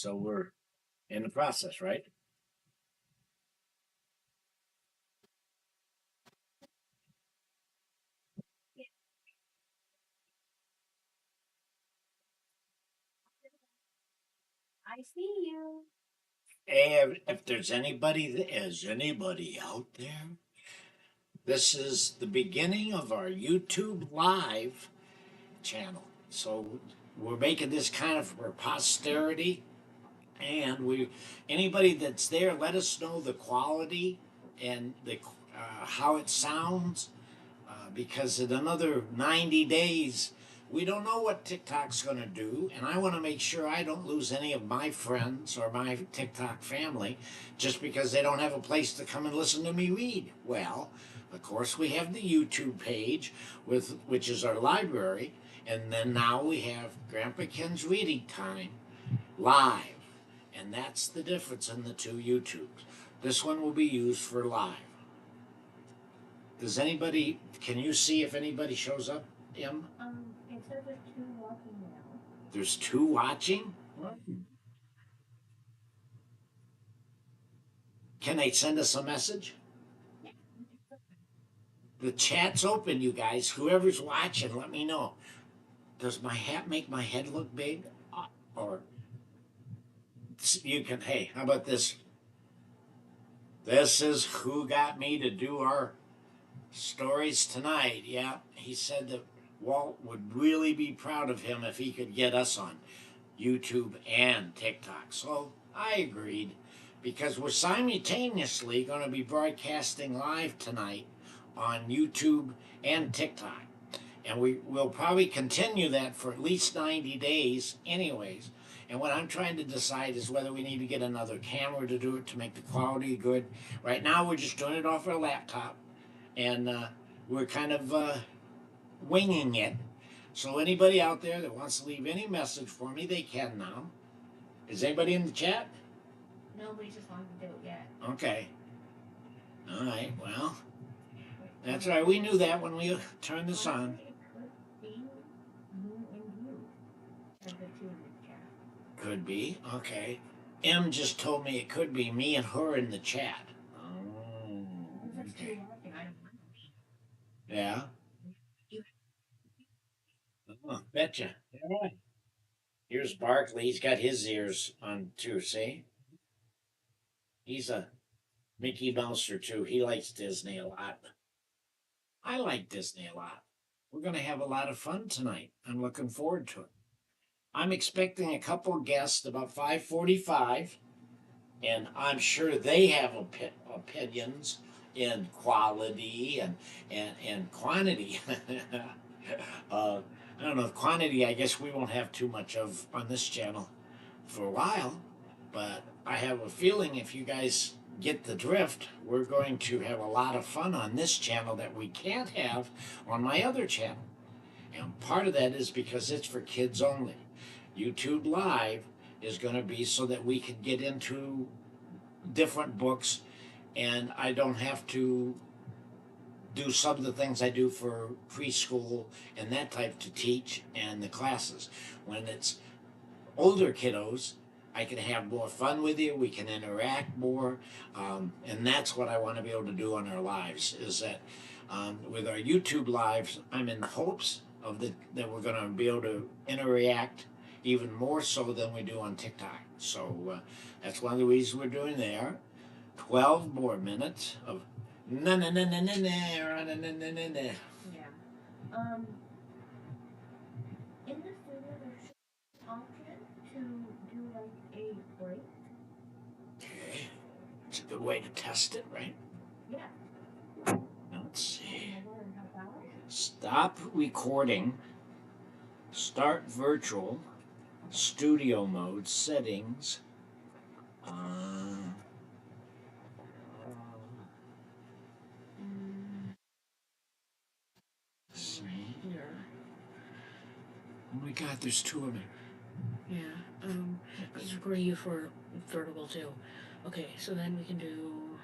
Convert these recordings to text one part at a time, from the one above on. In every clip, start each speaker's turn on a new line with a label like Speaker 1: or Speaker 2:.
Speaker 1: So we're in the process, right?
Speaker 2: I see you.
Speaker 1: And if there's anybody out there, this is the beginning of our YouTube live channel. So we're making this kind of for posterity, and we anybody that's there, let us know the quality and the how it sounds, because in another 90 days, we don't know what TikTok's going to do, and I want to make sure I don't lose any of my friends or my TikTok family just because they don't have a place to come and listen to me read. Well, of course, we have the YouTube page with which is our library, and then now we have Grandpa Ken's Reading Time live, and that's the difference in the two YouTubes. This one will be used for live. Does anybody? Can you see if anybody shows up, Em?
Speaker 2: It says there's two walking now.
Speaker 1: There's two watching. Can they send us a message? The chat's open, you guys. Whoever's watching, let me know. Does my hat make my head look big? Or you can. Hey, how about this? This is who got me to do our stories tonight. Yeah, he said that Walt would really be proud of him if he could get us on YouTube and TikTok. So I agreed because we're simultaneously going to be broadcasting live tonight on YouTube and TikTok. And we will probably continue that for at least 90 days, anyways. And what I'm trying to decide is whether we need to get another camera to do it to make the quality good. Right now, we're just doing it off our laptop, and we're kind of winging it. So anybody out there that wants to leave any message for me, they can now. Is anybody in the chat?
Speaker 2: Nobody's just wanting to do it yet.
Speaker 1: Okay. All right. Well, that's right. We knew that when we turned this on.
Speaker 2: It could be me and you as the two in the chat.
Speaker 1: Could be. Okay. M just told me it could be me and her in the chat. Oh.
Speaker 2: That's two
Speaker 1: Okay.
Speaker 2: walking. I don't know.
Speaker 1: Yeah. Oh, betcha. All right. Here's Barkley. He's got his ears on too. See, he's a Mickey Mouser too. He likes Disney a lot. I like Disney a lot. We're going to have a lot of fun tonight. I'm looking forward to it. I'm expecting a couple of guests about 5:45, and I'm sure they have opinions in quality and quantity. uh, I don't know, quantity, I guess we won't have too much of on this channel for a while, but I have a feeling if you guys get the drift, we're going to have a lot of fun on this channel that we can't have on my other channel. And part of that is because it's for kids only. YouTube Live is going to be so that we can get into different books, and I don't have to do some of the things I do for preschool and that type to teach and the classes. When it's older kiddos, I can have more fun with you. We can interact more, and that's what I want to be able to do on our lives. Is that with our YouTube lives, I'm in hopes of that we're going to be able to interact even more so than we do on TikTok. So that's one of the reasons we're doing there. 12 more minutes of na na na na na na na na na na na.
Speaker 2: Yeah. Um. In this video, there's an option to do like a break.
Speaker 1: Okay, it's a good way to test it, right?
Speaker 2: Yeah.
Speaker 1: Let's see.
Speaker 2: Can I go and help out?
Speaker 1: Stop recording. Start virtual. Studio mode settings. See here. Oh my God, there's two of them.
Speaker 2: Yeah. This is recording you for vertical too. Okay, so then we can do.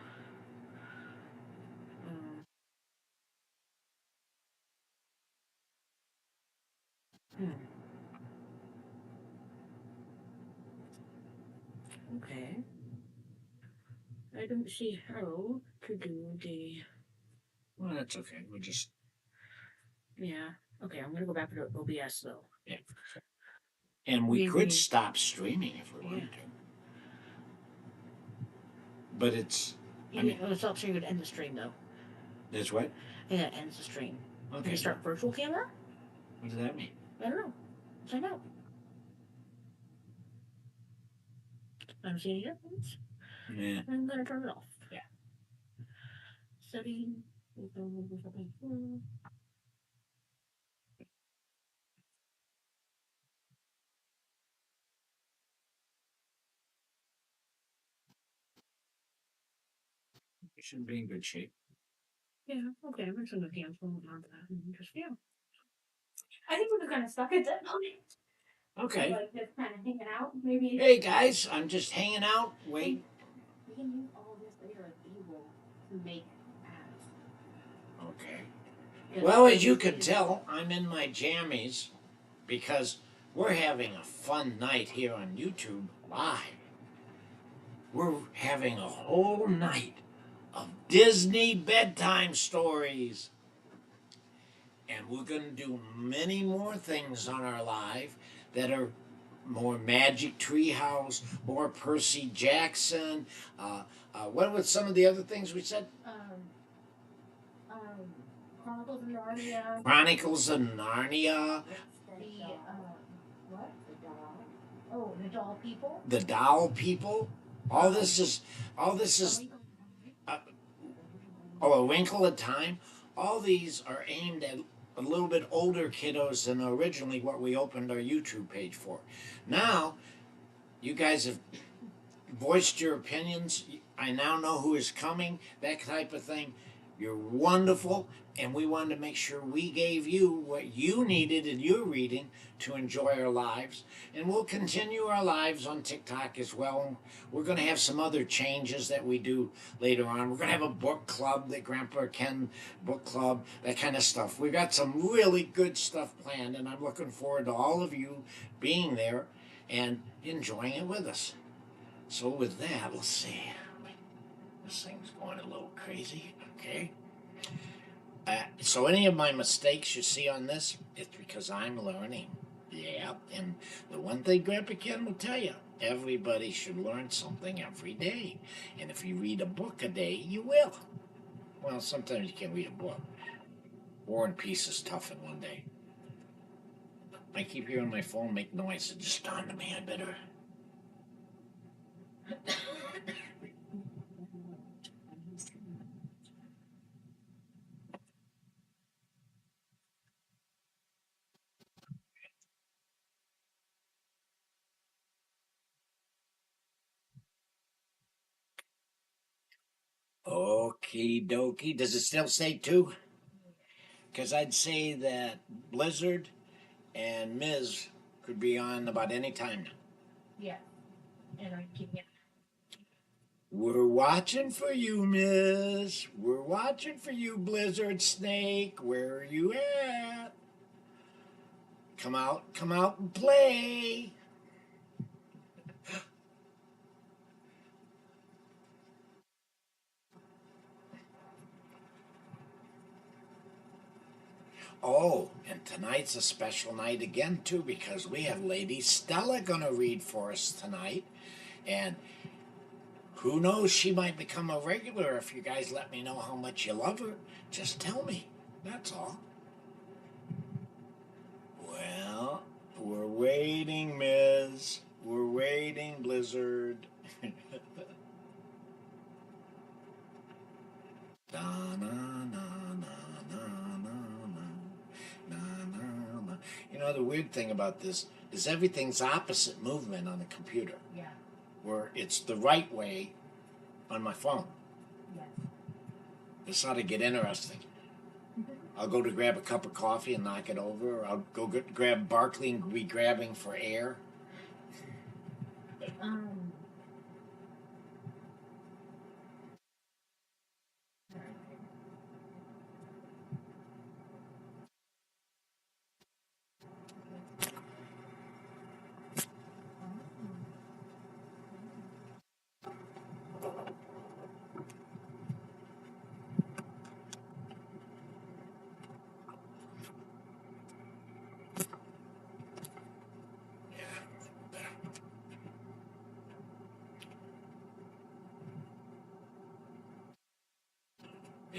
Speaker 2: Um, hmm. Okay. I don't see how to do the.
Speaker 1: Well, that's okay. We'll just.
Speaker 2: Yeah. Okay, I'm gonna go back to OBS though.
Speaker 1: Yeah. And we could stop streaming if we wanted to. But it's.
Speaker 2: I mean, it's not sure you would end the stream though.
Speaker 1: It's what?
Speaker 2: Yeah, it ends the stream.
Speaker 1: Okay.
Speaker 2: Can you start virtual camera?
Speaker 1: What does that mean?
Speaker 2: I don't know. Find out. I don't see any difference.
Speaker 1: Yeah.
Speaker 2: I'm gonna turn it off.
Speaker 1: Yeah.
Speaker 2: Setting.
Speaker 1: You should be in good shape.
Speaker 2: Yeah, okay, I'm just gonna cancel on that and just, yeah. I think we're kind of stuck at that point.
Speaker 1: Okay.
Speaker 2: Like just kind of hanging out, maybe.
Speaker 1: Hey guys, I'm just hanging out. Wait.
Speaker 2: We can use all this later as evil to make ads.
Speaker 1: Okay. Well, as you can tell, I'm in my jammies because we're having a fun night here on YouTube live. We're having a whole night of Disney bedtime stories. And we're going to do many more things on our live that are more Magic Treehouse, more Percy Jackson. What were some of the other things we said?
Speaker 2: Chronicles of Narnia.
Speaker 1: Chronicles of Narnia.
Speaker 2: What? The doll. Oh, the doll people.
Speaker 1: The doll people. All this is. A Wrinkle of Time. All these are aimed at a little bit older kiddos than originally what we opened our YouTube page for. Now, you guys have voiced your opinions. I now know who is coming, that type of thing. You're wonderful, and we wanted to make sure we gave you what you needed in your reading to enjoy our lives. And we'll continue our lives on TikTok as well. We're going to have some other changes that we do later on. We're going to have a book club, the Grandpa Ken book club, that kind of stuff. We've got some really good stuff planned, and I'm looking forward to all of you being there and enjoying it with us. So with that, let's see. This thing's going a little crazy. Okay. So any of my mistakes you see on this, it's because I'm learning. Yeah. And the one thing Grandpa Ken will tell you, everybody should learn something every day. And if you read a book a day, you will. Well, sometimes you can't read a book. War and Peace is tough in one day. I keep hearing my phone make noise. It just dawned on me. I better. Okie dokie. Does it still say 2? Because I'd say that Blizzard and Ms. could be on about any time now.
Speaker 2: Yeah. And I keep it.
Speaker 1: We're watching for you, Miss. We're watching for you, Blizzard Snake. Where are you at? Come out and play. Oh, and tonight's a special night again, too, because we have Lady Stella gonna read for us tonight. And who knows, she might become a regular if you guys let me know how much you love her. Just tell me. That's all. Well, we're waiting, Miz. We're waiting, Blizzard. Na, na, na, na, na, na, na, na, na. You know, the weird thing about this is everything's opposite movement on the computer.
Speaker 2: Yeah.
Speaker 1: Where it's the right way on my phone.
Speaker 2: Yes.
Speaker 1: This ought to get interesting. I'll go to grab a cup of coffee and knock it over. Or I'll go grab Barkley and be grabbing for air.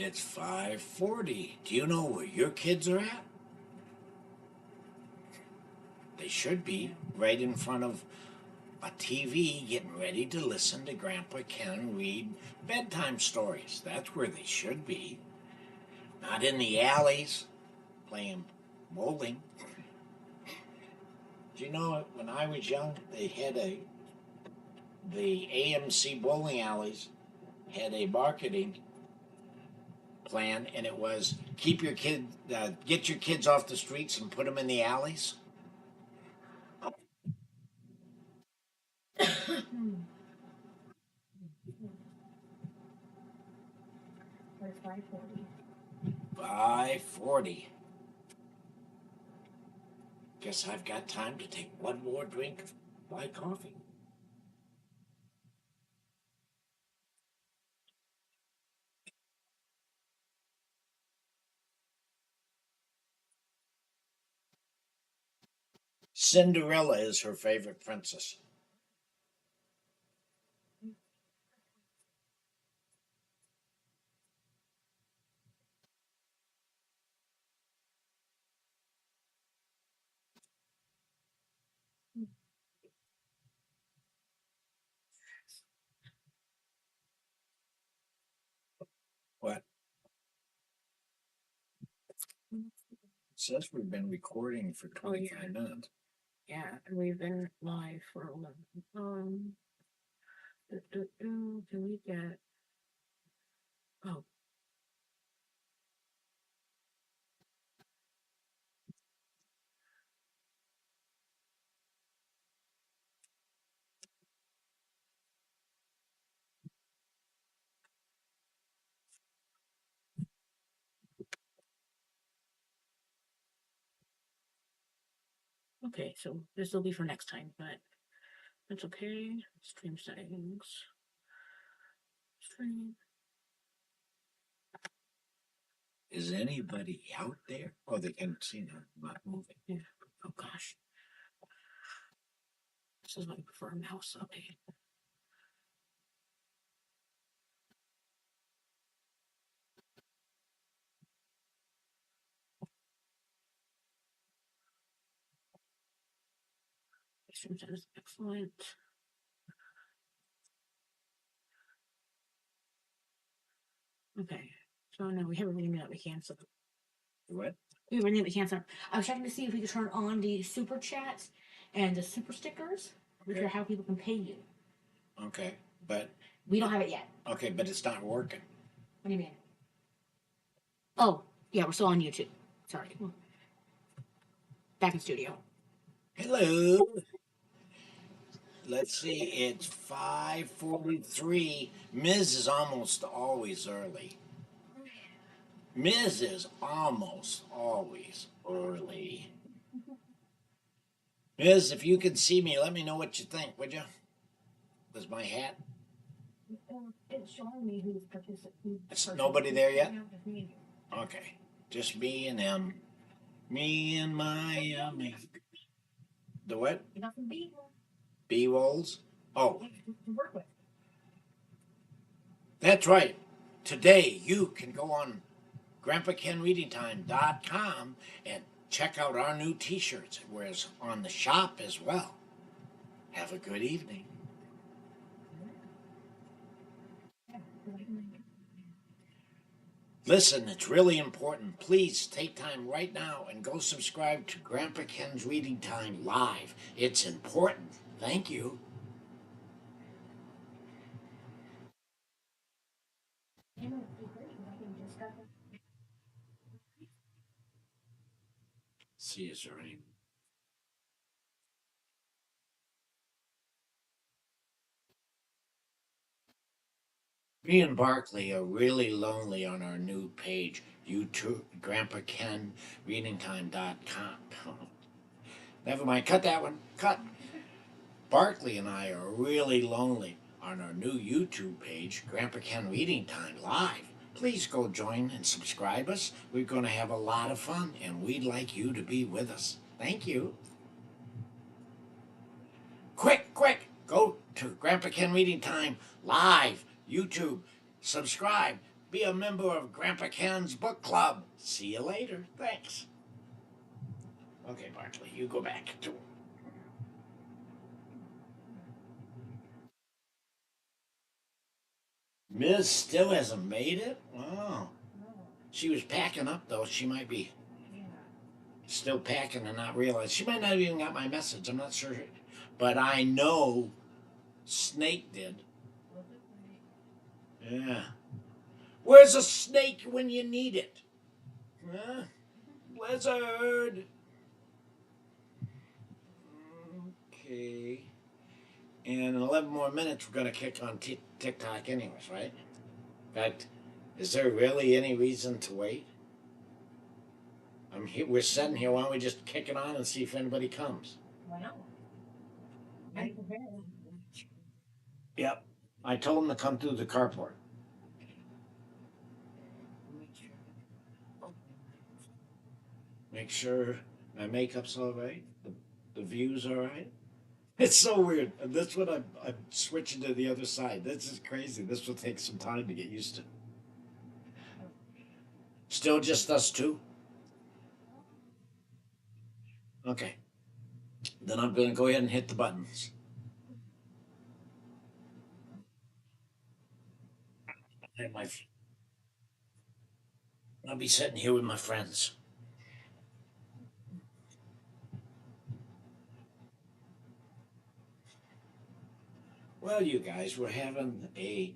Speaker 1: It's 5:40. Do you know where your kids are at? They should be right in front of a TV getting ready to listen to Grandpa Ken read bedtime stories. That's where they should be. Not in the alleys playing bowling. Do you know when I was young, they had the AMC bowling alleys had a marketing plan, and it was get your kids off the streets and put them in the alleys.
Speaker 2: Or 5:40.
Speaker 1: 5:40. Guess I've got time to take one more drink of my coffee. Cinderella is her favorite princess. What? It says we've been recording for 25 minutes.
Speaker 2: Yeah, and we've been live for 11. Can we get? Oh, okay. So this will be for next time, but that's okay. Stream settings. Stream.
Speaker 1: Is anybody out there? Oh, they can see now. I'm not moving.
Speaker 2: Yeah. Oh gosh. This is my prefer mouse update. Stream settings excellent. Okay. So no, we have everything that we can. So
Speaker 1: What?
Speaker 2: we have everything that we can. So I was checking to see if we could turn on the super chats and the super stickers, which
Speaker 1: Okay.
Speaker 2: are how people can pay you.
Speaker 1: Okay, but
Speaker 2: We don't have it yet.
Speaker 1: okay, but it's not working.
Speaker 2: What do you mean? Oh, yeah, we're still on YouTube. Sorry. Back in studio.
Speaker 1: Hello. Let's see. It's 5:43. Ms. is almost always early. Ms. is almost always early. Ms., if you can see me, let me know what you think, would you? Was my hat?
Speaker 2: It's showing me who's participating.
Speaker 1: It's nobody there yet? Okay. Just me and him. Me and my me. The what?
Speaker 2: Nothing B.
Speaker 1: B-rolls? Oh,
Speaker 2: To work with.
Speaker 1: that's right. Today you can go on GrandpaKenReadingTime.com and check out our new t-shirts. Whereas on the shop as well. Have a good evening. Listen, it's really important. Please take time right now and go subscribe to Grandpa Ken's Reading Time Live. It's important. Thank you. See you, Serene. Me and Barkley are really lonely on our new page, YouTube, Grandpa Ken, ReadingTime.com. Never mind, cut that one. Cut. Barkley and I are really lonely on our new YouTube page, Grandpa Ken Reading Time Live. Please go join and subscribe us. We're going to have a lot of fun, and we'd like you to be with us. Thank you. Quick, go to Grandpa Ken Reading Time Live, YouTube, subscribe, be a member of Grandpa Ken's book club. See you later. Thanks. Okay, Barkley, you go back to. Miss still hasn't made it? Wow. She was packing up, though. She might be still packing and not realize. She might not have even got my message. I'm not sure. But I know Snake did. Yeah. Where's a snake when you need it? Huh? Lizard. Okay. And in 11 more minutes, we're going to kick on TikTok, anyways, right? In fact, is there really any reason to wait? I'm here. We're sitting here. Why don't we just kick it on and see if anybody comes?
Speaker 2: Why not?
Speaker 1: Yep. I told them to come through the carport. Make sure my makeup's all right. The view's all right. It's so weird. And this one, I'm switching to the other side. This is crazy. This will take some time to get used to. Still just us two? Okay. Then I'm going to go ahead and hit the buttons. And I'll be sitting here with my friends. Well, you guys, we're having a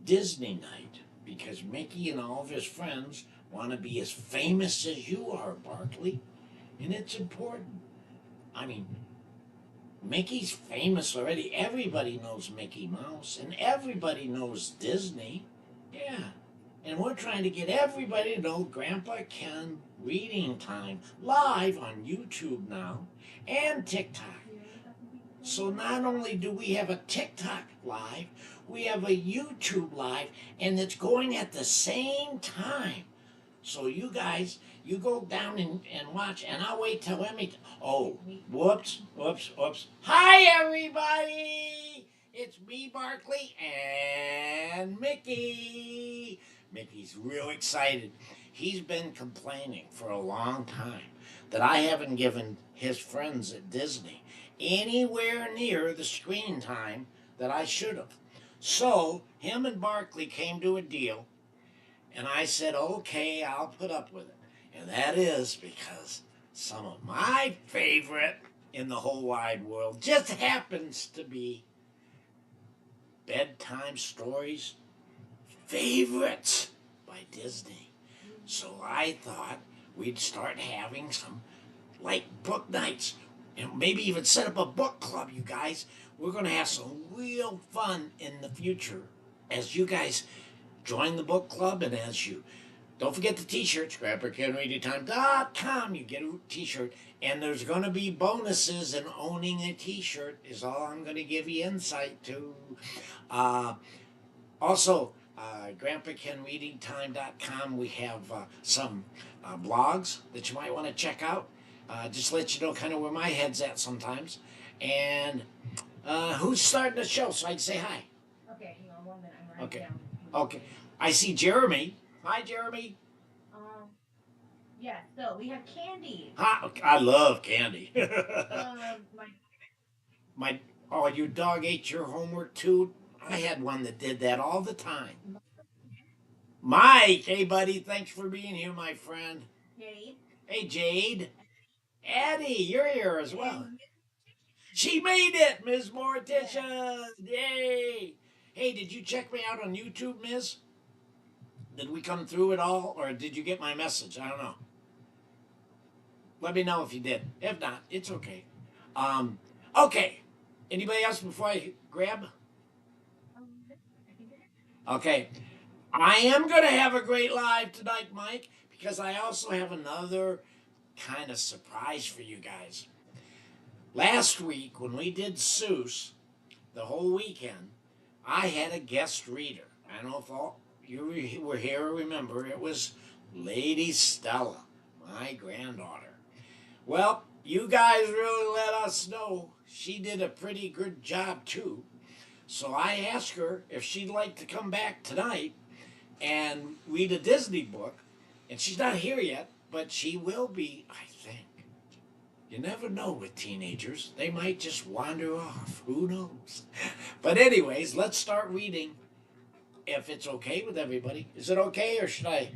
Speaker 1: Disney night because Mickey and all of his friends want to be as famous as you are, Barkley. And it's important. I mean, Mickey's famous already. Everybody knows Mickey Mouse, and everybody knows Disney. Yeah. And we're trying to get everybody to know Grandpa Ken Reading Time live on YouTube now and TikTok. So not only do we have a TikTok live, we have a YouTube live, and it's going at the same time. So you guys, you go down and watch, and I'll wait till Emmy. Oh, whoops. Hi, everybody! It's me, Barkley, and Mickey. Mickey's real excited. He's been complaining for a long time that I haven't given his friends at Disney anywhere near the screen time that I should have. So, him and Barkley came to a deal and I said, okay, I'll put up with it. And that is because some of my favorite in the whole wide world just happens to be bedtime stories, favorites by Disney. So I thought we'd start having some like book nights and maybe even set up a book club, you guys. We're going to have some real fun in the future as you guys join the book club and as you don't forget the t-shirts, grandpakenreadytime.com. You get a t-shirt, and there's going to be bonuses in owning a t-shirt is all I'm going to give you insight to. Uh, also, grandpakenreadingtime.com, we have some blogs that you might want to check out. Just let you know kind of where my head's at sometimes. And who's starting the show so I can say hi?
Speaker 2: Okay, hang on 1 minute. I'm writing
Speaker 1: Okay.
Speaker 2: down.
Speaker 1: Okay. I see Jeremy. Hi, Jeremy.
Speaker 2: Yeah, so we have candy.
Speaker 1: Hi. I love candy.
Speaker 2: My
Speaker 1: My oh, your dog ate your homework too. I had one that did that all the time. Mike, hey buddy, thanks for being here, my friend.
Speaker 2: Jade.
Speaker 1: Hey Jade, Addie, you're here as well. She made it, Ms. Mortician. Yay! Hey, did you check me out on YouTube, Ms.? Did we come through at all, or did you get my message? I don't know. Let me know if you did. If not, it's okay. Okay. Anybody else before I grab? Okay. I am going to have a great live tonight, Mike, because I also have another kind of surprise for you guys. Last week, when we did Seuss, the whole weekend, I had a guest reader. I don't know if all you were here or remember. It was Lady Stella, my granddaughter. Well, you guys really let us know she did a pretty good job too. So I asked her if she'd like to come back tonight and read a Disney book. And she's not here yet, but she will be, I think. You never know with teenagers. They might just wander off. Who knows? But, anyways, let's start reading if it's okay with everybody. Is it okay or should I?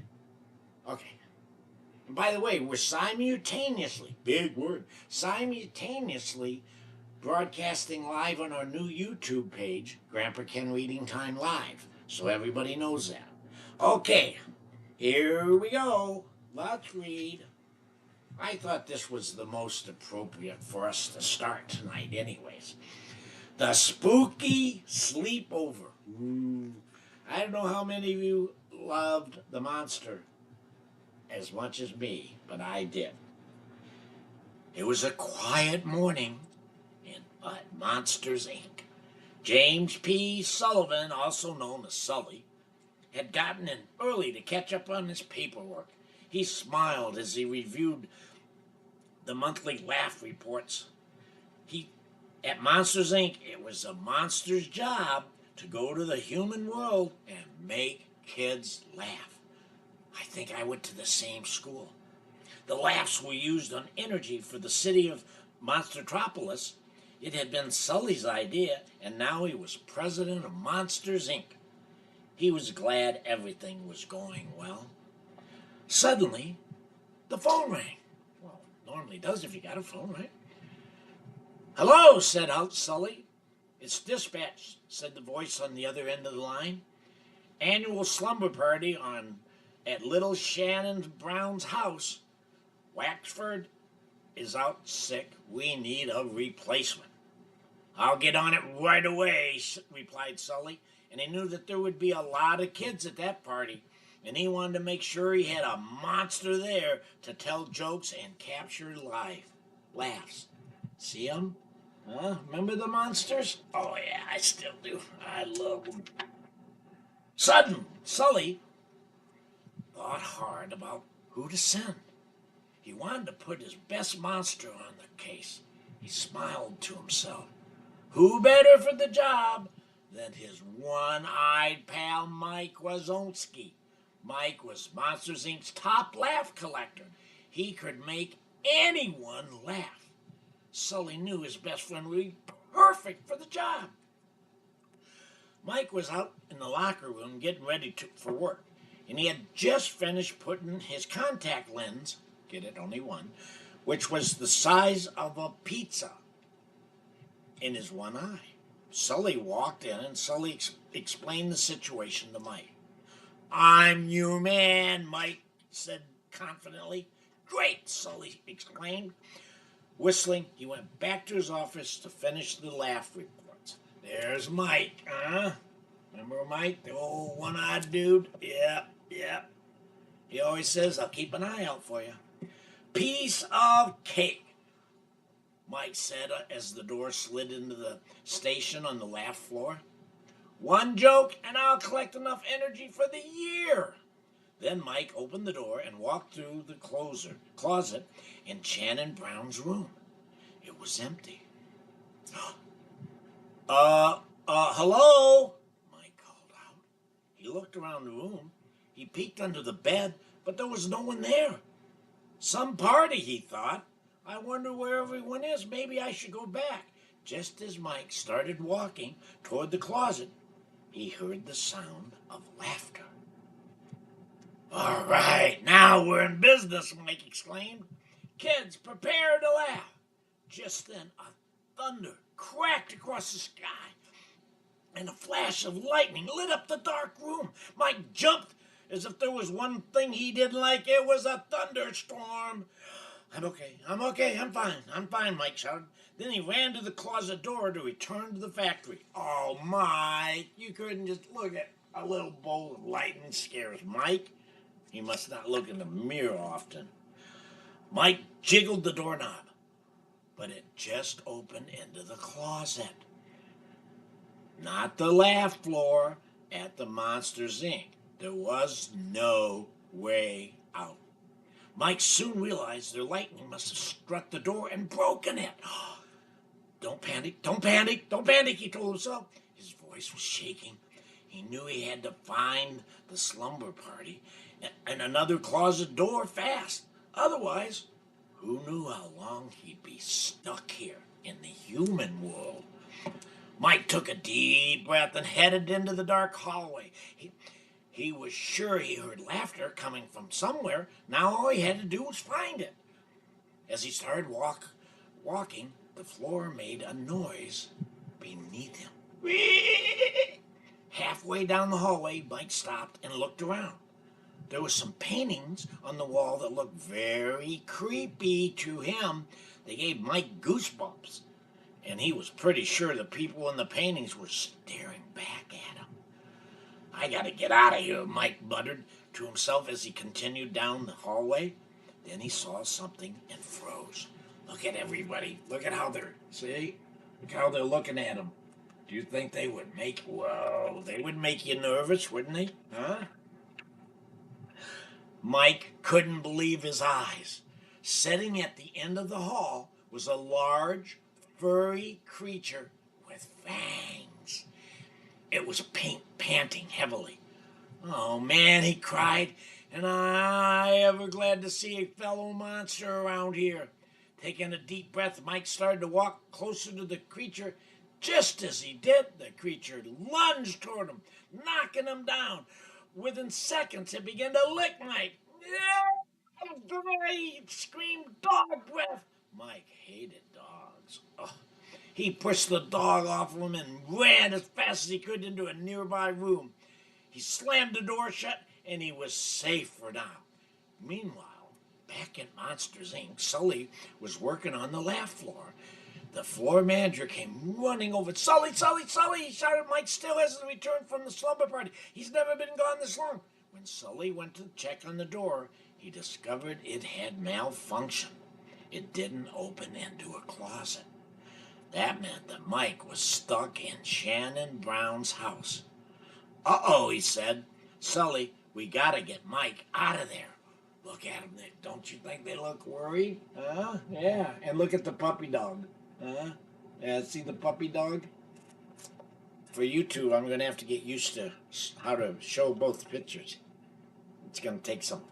Speaker 1: Okay. And by the way, we're simultaneously, big word, simultaneously broadcasting live on our new YouTube page, Grandpa Ken Reading Time Live. So everybody knows that. Okay, here we go. Let's read. I thought this was the most appropriate for us to start tonight, anyways. The Spooky Sleepover. Ooh. I don't know how many of you loved The Monster as much as me, but I did. It was a quiet morning in Monsters, Inc. James P. Sullivan, also known as Sully, had gotten in early to catch up on his paperwork. He smiled as he reviewed the monthly laugh reports. At Monsters Inc., it was a monster's job to go to the human world and make kids laugh. I think I went to the same school. The laughs were used on energy for the city of Monstropolis. It had been Sully's idea, and now he was president of Monsters Inc. He was glad everything was going well. Suddenly, the phone rang. Well, normally does if you got a phone, right? Hello, said Sully. It's dispatch, said the voice on the other end of the line. Annual slumber party at little Shannon Brown's house. Waxford is out sick. We need a replacement. I'll get on it right away, replied Sully, and he knew that there would be a lot of kids at that party, and he wanted to make sure he had a monster there to tell jokes and capture laughs. See 'em? Huh? Remember the monsters? Oh, yeah, I still do. I love them. Sully thought hard about who to send. He wanted to put his best monster on the case. He smiled to himself. Who better for the job than his one-eyed pal Mike Wazowski? Mike was Monsters Inc.'s top laugh collector. He could make anyone laugh. Sully knew his best friend would be perfect for the job. Mike was out in the locker room getting ready for work, and he had just finished putting his contact lens, get it, only one, which was the size of a pizza, in his one eye. Sully walked in, and Sully explained the situation to Mike. I'm your man, Mike said confidently. Great, Sully exclaimed. Whistling, he went back to his office to finish the laugh reports. There's Mike, huh? Remember Mike, the old one-eyed dude? Yeah. He always says, I'll keep an eye out for you. Piece of cake, Mike said as the door slid into the station on the laugh floor. One joke and I'll collect enough energy for the year. Then Mike opened the door and walked through the closet in Shannon Brown's room. It was empty. Hello? Mike called out. He looked around the room. He peeked under the bed, but there was no one there. Some party, he thought. I wonder where everyone is. Maybe I should go back. Just as Mike started walking toward the closet, he heard the sound of laughter. All right, now we're in business, Mike exclaimed. Kids, prepare to laugh. Just then, a thunder cracked across the sky, and a flash of lightning lit up the dark room. Mike jumped as if there was one thing he didn't like. It was a thunderstorm. I'm okay, I'm fine, Mike shouted. Then he ran to the closet door to return to the factory. Oh, Mike, you couldn't just look at a little bolt of lightning scares Mike. He must not look in the mirror often. Mike jiggled the doorknob, but it just opened into the closet. Not the laugh floor at the Monsters Inc. There was no way out. Mike soon realized their lightning must have struck the door and broken it. Don't panic, he told himself. His voice was shaking. He knew he had to find the slumber party and another closet door fast. Otherwise, who knew how long he'd be stuck here in the human world? Mike took a deep breath and headed into the dark hallway. He was sure he heard laughter coming from somewhere. Now all he had to do was find it. As he started walking, the floor made a noise beneath him. Halfway down the hallway, Mike stopped and looked around. There were some paintings on the wall that looked very creepy to him. They gave Mike goosebumps, and he was pretty sure the people in the paintings were staring back at him. I gotta get out of here, Mike muttered to himself as he continued down the hallway. Then he saw something and froze. Look at everybody. Look at how look how they're looking at him. Do you think they would they would make you nervous, wouldn't they? Huh? Mike couldn't believe his eyes. Sitting at the end of the hall was a large, furry creature with fangs. It was panting heavily. Oh man, he cried, and I ever glad to see a fellow monster around here. Taking a deep breath, Mike started to walk closer to the creature. Just as he did, the creature lunged toward him, knocking him down. Within seconds, it began to lick Mike. He screamed, dog breath. Mike hated dogs. Ugh. He pushed the dog off of him and ran as fast as he could into a nearby room. He slammed the door shut and he was safe for now. Meanwhile, back at Monsters Inc., Sully was working on the lab floor. The floor manager came running over. Sully, Sully, Sully, he shouted. Mike still hasn't returned from the slumber party. He's never been gone this long. When Sully went to check on the door, he discovered it had malfunctioned. It didn't open into a closet. That meant that Mike was stuck in Shannon Brown's house. Uh-oh, he said. Sully, we gotta get Mike out of there. Look at him. Don't you think they look worried? Huh? Yeah. And look at the puppy dog. Huh? Yeah, see the puppy dog? For YouTube, I'm going to have to get used to how to show both pictures. It's going to take some.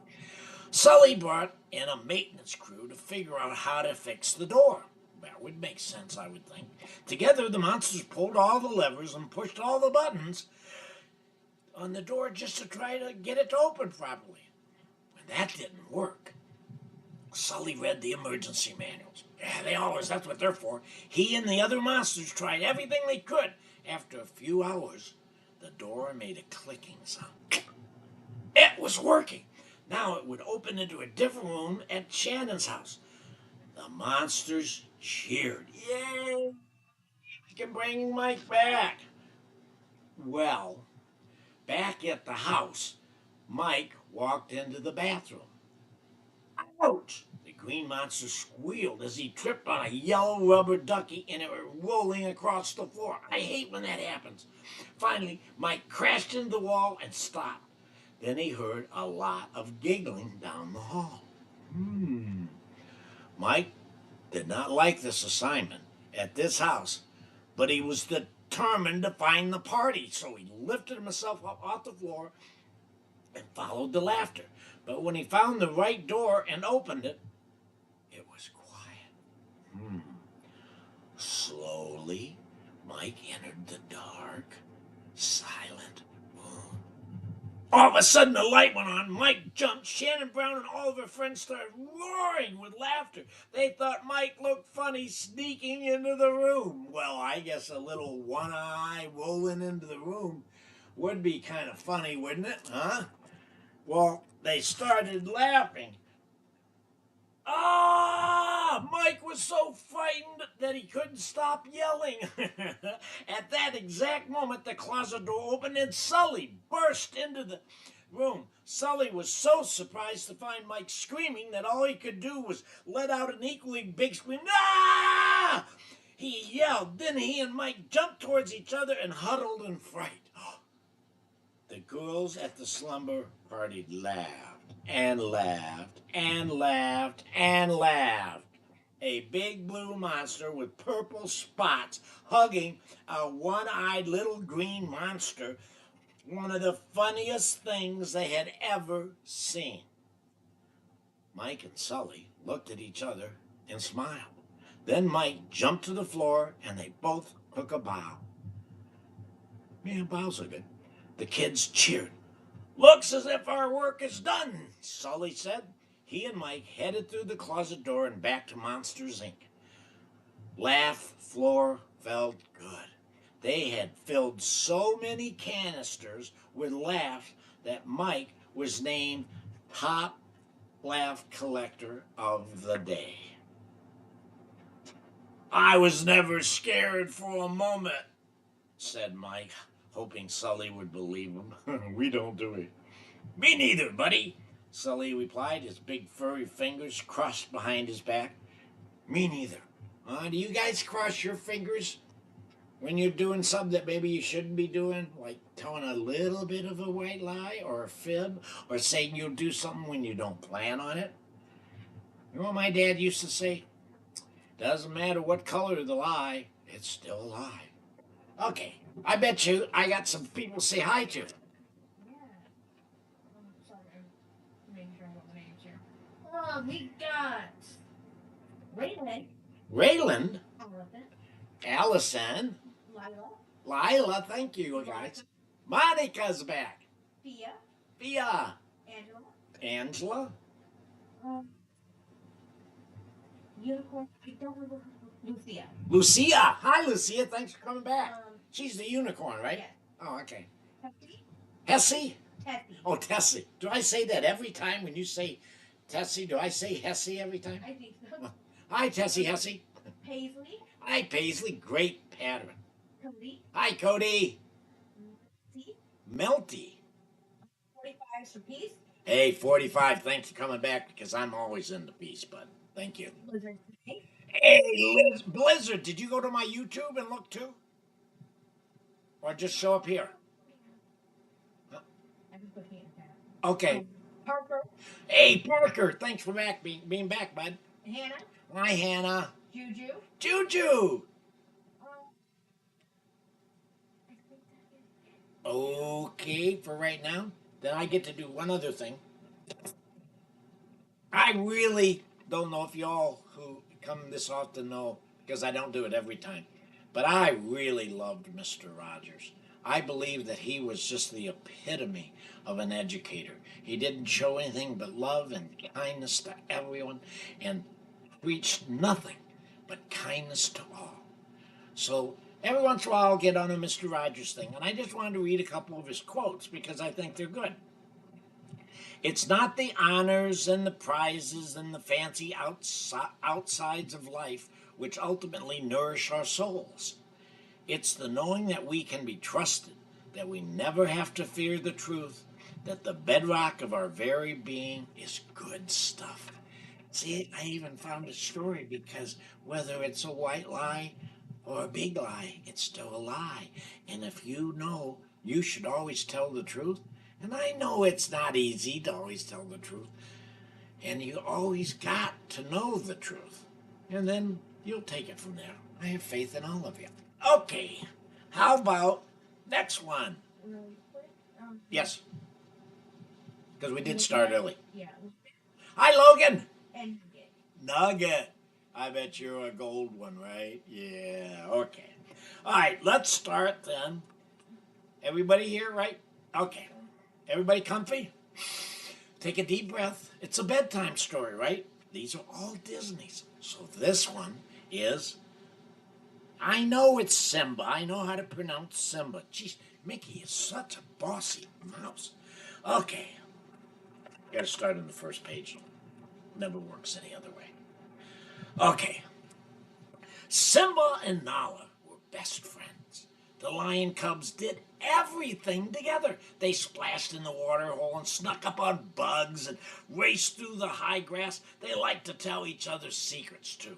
Speaker 1: Sully brought in a maintenance crew to figure out how to fix the door. That would make sense, I would think. Together, the monsters pulled all the levers and pushed all the buttons on the door just to try to get it to open properly. When that didn't work, Sully read the emergency manuals. Yeah, that's what they're for. He and the other monsters tried everything they could. After a few hours, the door made a clicking sound. It was working. Now it would open into a different room at Shannon's house. The monsters cheered. Yay! We can bring Mike back. Well, back at the house, Mike walked into the bathroom. Ouch! The green monster squealed as he tripped on a yellow rubber ducky and it went rolling across the floor. I hate when that happens. Finally, Mike crashed into the wall and stopped. Then he heard a lot of giggling down the hall. Mike did not like this assignment at this house, but he was determined to find the party, so he lifted himself up off the floor and followed the laughter. But when he found the right door and opened it, it was quiet. Slowly, Mike entered the dark, silent room. All of a sudden, the light went on. Mike jumped. Shannon Brown and all of her friends started roaring with laughter. They thought Mike looked funny sneaking into the room. Well, I guess a little one eye rolling into the room would be kind of funny, wouldn't it? Huh? Well, they started laughing. Ah! Mike was so frightened that he couldn't stop yelling. At that exact moment, the closet door opened and Sully burst into the room. Sully was so surprised to find Mike screaming that all he could do was let out an equally big scream. Ah! He yelled. Then he and Mike jumped towards each other and huddled in fright. The girls at the slumber party laughed and laughed and laughed and laughed. A big blue monster with purple spots hugging a one-eyed little green monster one of the funniest things they had ever seen. Mike and Sully looked at each other and smiled. Then Mike jumped to the floor and they both took a bow. Yeah, bows are good. The kids cheered. Looks as if our work is done, Sully said. He and Mike headed through the closet door and back to Monsters, Inc. Laugh floor felt good. They had filled so many canisters with laugh that Mike was named top laugh collector of the day. I was never scared for a moment, said Mike, hoping Sully would believe him. We don't do it. Me neither, buddy, Sully replied, his big furry fingers crossed behind his back. Me neither. Do you guys cross your fingers when you're doing something that maybe you shouldn't be doing, like telling a little bit of a white lie or a fib, or saying you'll do something when you don't plan on it? You know what my dad used to say? Doesn't matter what color the lie, it's still a lie. Okay, I bet you I got some people to say hi to.
Speaker 2: Yeah. Sorry, I'm making sure I got the names here. We got Raylan.
Speaker 1: Rayland,
Speaker 2: Allison.
Speaker 1: Allison,
Speaker 2: Lila.
Speaker 1: Lila, thank you guys. Monica's back.
Speaker 2: Thea.
Speaker 1: Thea,
Speaker 2: Angela.
Speaker 1: Angela,
Speaker 2: Um, Unicorn. I don't remember. Lucia.
Speaker 1: Lucia. Hi, Lucia. Thanks for coming back.
Speaker 2: Um,
Speaker 1: She's the unicorn, right?
Speaker 2: yeah.
Speaker 1: Oh, okay.
Speaker 2: Tessie.
Speaker 1: Hessie?
Speaker 2: Tessie.
Speaker 1: Oh, Tessie. Do I say that every time when you say Tessie? Do I say Hessie every time?
Speaker 2: I think so.
Speaker 1: Hi, Tessie Hessie.
Speaker 2: Paisley.
Speaker 1: Hi, Paisley. Great pattern.
Speaker 2: Cody.
Speaker 1: Hi, Cody.
Speaker 2: Melty.
Speaker 1: Melty.
Speaker 2: 45 for peace.
Speaker 1: Hey, 45. Thanks for coming back because I'm always in the piece, bud. Thank you.
Speaker 2: Blizzard.
Speaker 1: Hey, Blizzard, did you go to my YouTube and look too? Or just show up here?
Speaker 2: I can put hands down.
Speaker 1: Okay.
Speaker 2: Parker.
Speaker 1: Hey, Parker, thanks for being back, bud.
Speaker 2: Hannah.
Speaker 1: Hi, Hannah.
Speaker 2: Juju.
Speaker 1: Juju.
Speaker 2: I think that is
Speaker 1: Okay, for right now. Then I get to do one other thing. I really don't know if y'all who come this often know, because I don't do it every time. But I really loved Mr. Rogers. I believe that he was just the epitome of an educator. He didn't show anything but love and kindness to everyone and preached nothing but kindness to all. So every once in a while I'll get on a Mr. Rogers thing, and I just wanted to read a couple of his quotes because I think they're good. It's not the honors and the prizes and the fancy outsides of life which ultimately nourish our souls. It's the knowing that we can be trusted, that we never have to fear the truth, that the bedrock of our very being is good stuff. See, I even found a story because whether it's a white lie or a big lie, it's still a lie. And if you know, you should always tell the truth. And I know it's not easy to always tell the truth. And you always got to know the truth. And then you'll take it from there. I have faith in all of you. Okay, how about next one?
Speaker 2: really quick.
Speaker 1: Yes, because we did start early.
Speaker 2: Yeah.
Speaker 1: Hi, Logan.
Speaker 2: And
Speaker 1: Nugget. I bet you're a gold one, right? Yeah, okay. All right, let's start then. Everybody here, right? Okay. Everybody comfy? Take a deep breath. It's a bedtime story, right? These are all Disney's. So this one is, I know it's Simba. I know how to pronounce Simba. Jeez, Mickey is such a bossy mouse. Okay. Gotta start on the first page. Never works any other way. Okay. Simba and Nala were best friends. The lion cubs did everything together. They splashed in the water hole and snuck up on bugs and raced through the high grass. They liked to tell each other secrets, too.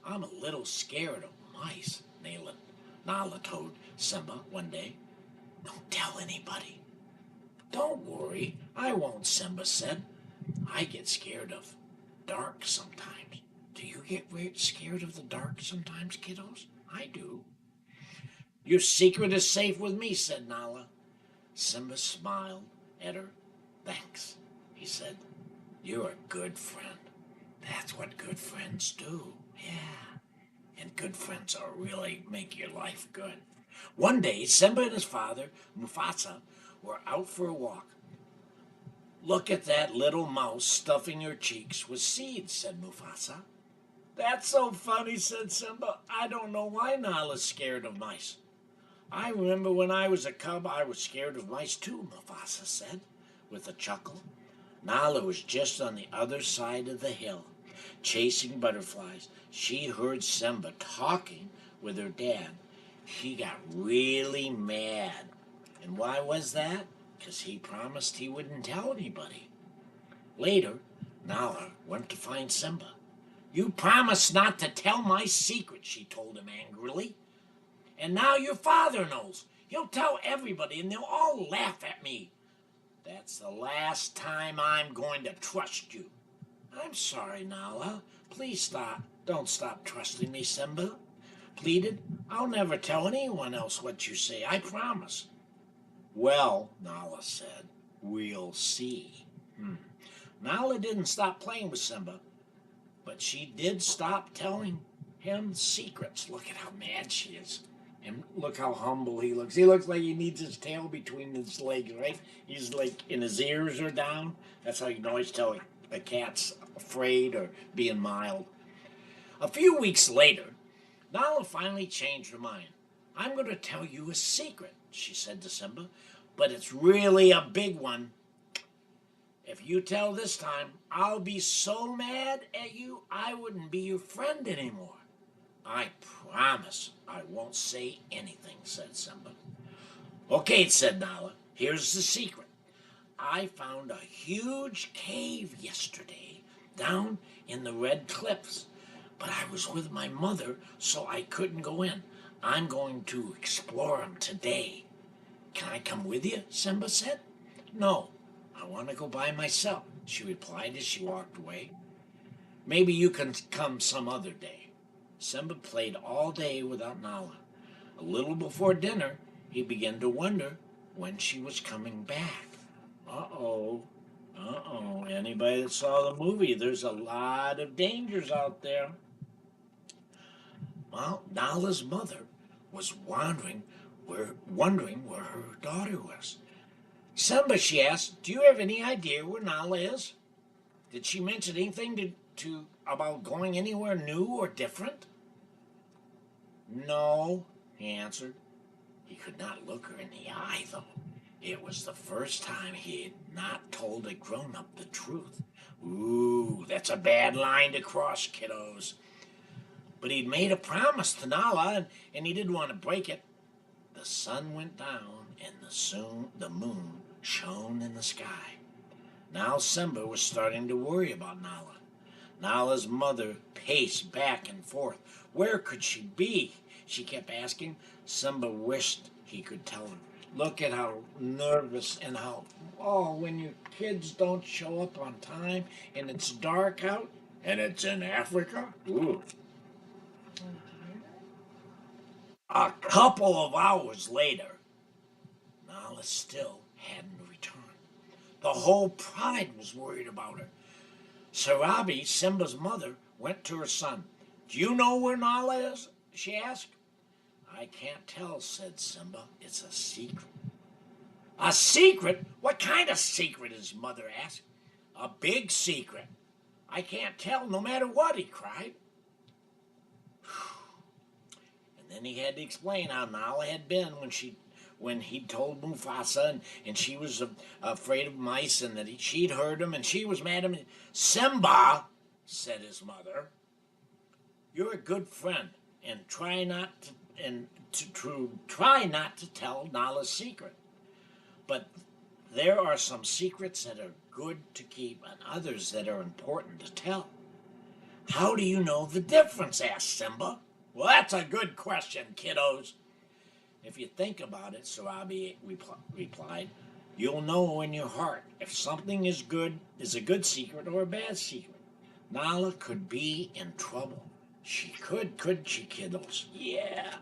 Speaker 1: I'm a little scared of mice, Nala told Simba one day. Don't tell anybody. Don't worry, I won't, Simba said. I get scared of dark sometimes. Do you get scared of the dark sometimes, kiddos? I do. Your secret is safe with me, said Nala. Simba smiled at her. Thanks, he said. You're a good friend. That's what good friends do. Yeah. And good friends are really make your life good. One day, Simba and his father, Mufasa, were out for a walk. Look at that little mouse stuffing her cheeks with seeds, said Mufasa. That's so funny, said Simba. I don't know why Nala's scared of mice. I remember when I was a cub, I was scared of mice too, Mufasa said, with a chuckle. Nala was just on the other side of the hill, chasing butterflies. She heard Simba talking with her dad. She got really mad. And why was that? Because he promised he wouldn't tell anybody. Later, Nala went to find Simba. You promised not to tell my secret, she told him angrily. And now your father knows. He'll tell everybody and they'll all laugh at me. That's the last time I'm going to trust you. I'm sorry, Nala. Please stop. Don't stop trusting me, Simba pleaded. I'll never tell anyone else what you say, I promise. Well, Nala said, we'll see. Nala didn't stop playing with Simba, but she did stop telling him secrets. Look at how mad she is. And look how humble he looks. He looks like he needs his tail between his legs, right? He's like, and his ears are down. That's how you can always tell a cat's afraid or being mild. A few weeks later, Nala finally changed her mind. I'm going to tell you a secret, she said to Simba, but it's really a big one. If you tell this time, I'll be so mad at you I wouldn't be your friend anymore. I promise I won't say anything, said Simba. Okay, said Nala. Here's the secret. I found a huge cave yesterday down in the Red Cliffs, but I was with my mother, so I couldn't go in. I'm going to explore them today. Can I come with you? Simba said. No, I want to go by myself, she replied as she walked away. Maybe you can come some other day. Simba played all day without Nala. A little before dinner, he began to wonder when she was coming back. Uh-oh. Uh-oh. Anybody that saw the movie, there's a lot of dangers out there. Well, Nala's mother was wondering where her daughter was. Simba, she asked, do you have any idea where Nala is? Did she mention anything to about going anywhere new or different? No, he answered. He could not look her in the eye, though. It was the first time he had not told a grown-up the truth. Ooh, that's a bad line to cross, kiddos. But he'd made a promise to Nala, and he didn't want to break it. The sun went down, and the moon shone in the sky. Now Simba was starting to worry about Nala. Nala's mother paced back and forth. Where could she be? She kept asking. Simba wished he could tell her. Look at how nervous and when your kids don't show up on time and it's dark out and it's in Africa. Ooh. A couple of hours later, Nala still hadn't returned. The whole pride was worried about her. Sarabi, Simba's mother, went to her son. Do you know where Nala is? She asked. I can't tell, said Simba. It's a secret. A secret? What kind of secret? His mother asked. A big secret. I can't tell no matter what, he cried. And then he had to explain how Nala had been when he told Mufasa and she was afraid of mice and that she'd heard him and she was mad at him. Simba, said his mother, you're a good friend and try not to tell Nala's secret. But there are some secrets that are good to keep and others that are important to tell. How do you know the difference? Asked Simba. Well, that's a good question, kiddos. If you think about it, Sarabi replied, you'll know in your heart if something is a good secret or a bad secret. Nala could be in trouble. She couldn't she, kiddos? Yeah.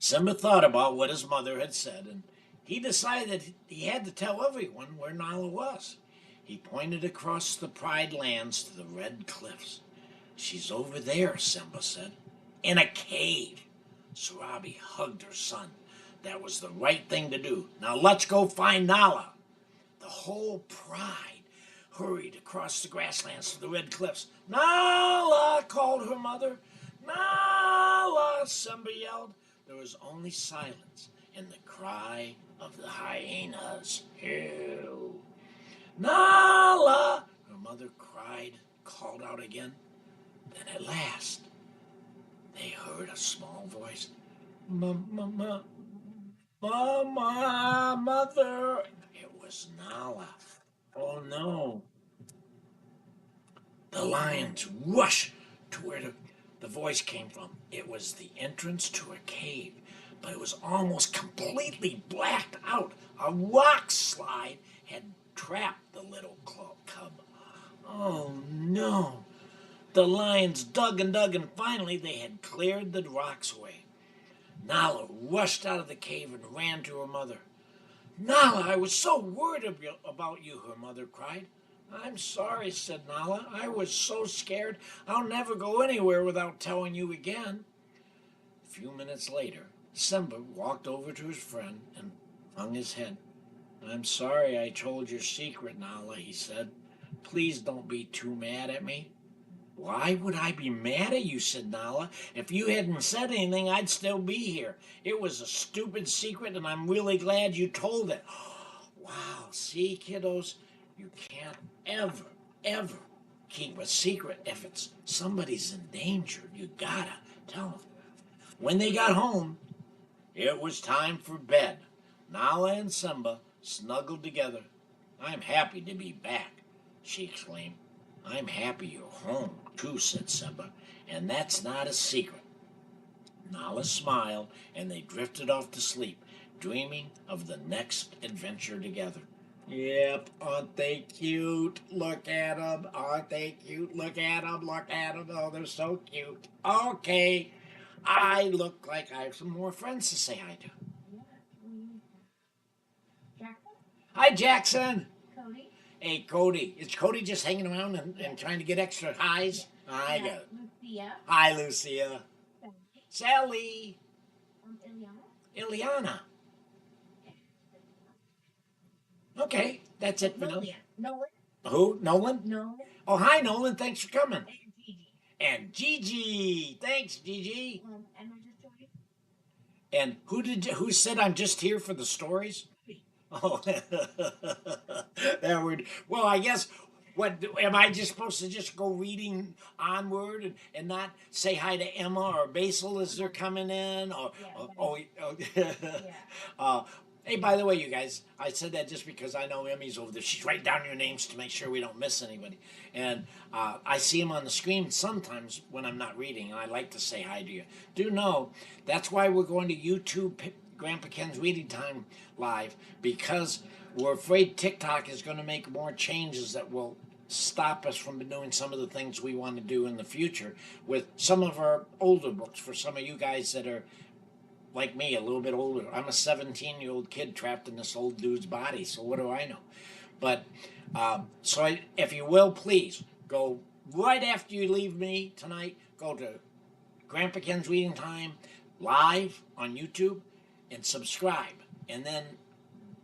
Speaker 1: Simba thought about what his mother had said, and he decided he had to tell everyone where Nala was. He pointed across the Pride Lands to the red cliffs. She's over there, Simba said. In a cave. Sarabi hugged her son. That was the right thing to do. Now let's go find Nala. The whole pride hurried across the grasslands to the red cliffs. Nala, called her mother. Nala, Simba yelled. There was only silence and the cry of the hyenas. Ew. Nala, her mother cried, called out again. Then at last, they heard a small voice. Mama, mother. It was Nala. Oh no. The lions rushed to where the voice came from. It was the entrance to a cave, but it was almost completely blacked out. A rock slide had trapped the little cub. Oh no. The lions dug and finally they had cleared the rocks away. Nala rushed out of the cave and ran to her mother. Nala, I was so worried about you, her mother cried. I'm sorry, said Nala. I was so scared. I'll never go anywhere without telling you again. A few minutes later, Simba walked over to his friend and hung his head. I'm sorry I told your secret, Nala, he said. Please don't be too mad at me. Why would I be mad at you, said Nala. If you hadn't said anything, I'd still be here. It was a stupid secret, and I'm really glad you told it. Wow, see, kiddos, you can't ever keep a secret if it's somebody's in danger. You gotta tell them. When they got home, it was time for bed. Nala and Simba snuggled together. I'm happy to be back, she exclaimed. I'm happy you're home, too, said Simba, and that's not a secret. Nala smiled, and they drifted off to sleep, dreaming of the next adventure together. Yep, aren't they cute? Look at them. Aren't they cute? Look at them. Look at them. Oh, they're so cute. Okay, I look like I have some more friends to say hi to.
Speaker 2: Jackson?
Speaker 1: Hi, Jackson.
Speaker 2: Cody?
Speaker 1: Hey, Cody. Is Cody just hanging around and trying to get extra highs? I got it.
Speaker 2: Lucia.
Speaker 1: Hi, Lucia. Sally.
Speaker 2: Ileana?
Speaker 1: Ileana. Okay, that's it for now.
Speaker 2: Nolan?
Speaker 1: Who? Nolan?
Speaker 2: Nolan?
Speaker 1: Oh, hi, Nolan. Thanks for coming.
Speaker 2: And Gigi.
Speaker 1: And Gigi. Thanks, Gigi.
Speaker 2: Emma just joined.
Speaker 1: And who said I'm just here for the stories? Oh, that word. Well, I guess. What am I just supposed to just go reading onward and not say hi to Emma or Basil as they're coming in or
Speaker 2: Yeah.
Speaker 1: hey, by the way, you guys, I said that just because I know Emmy's over there. She's writing down your names to make sure we don't miss anybody. And I see them on the screen sometimes when I'm not reading, and I like to say hi to you. Do know that's why we're going to YouTube Grandpa Ken's Reading Time live, because we're afraid TikTok is going to make more changes that will stop us from doing some of the things we want to do in the future with some of our older books for some of you guys that are like me, a little bit older. I'm a 17-year-old kid trapped in this old dude's body, so what do I know? But if you will, please go right after you leave me tonight. Go to Grandpa Ken's Reading Time live on YouTube and subscribe. And then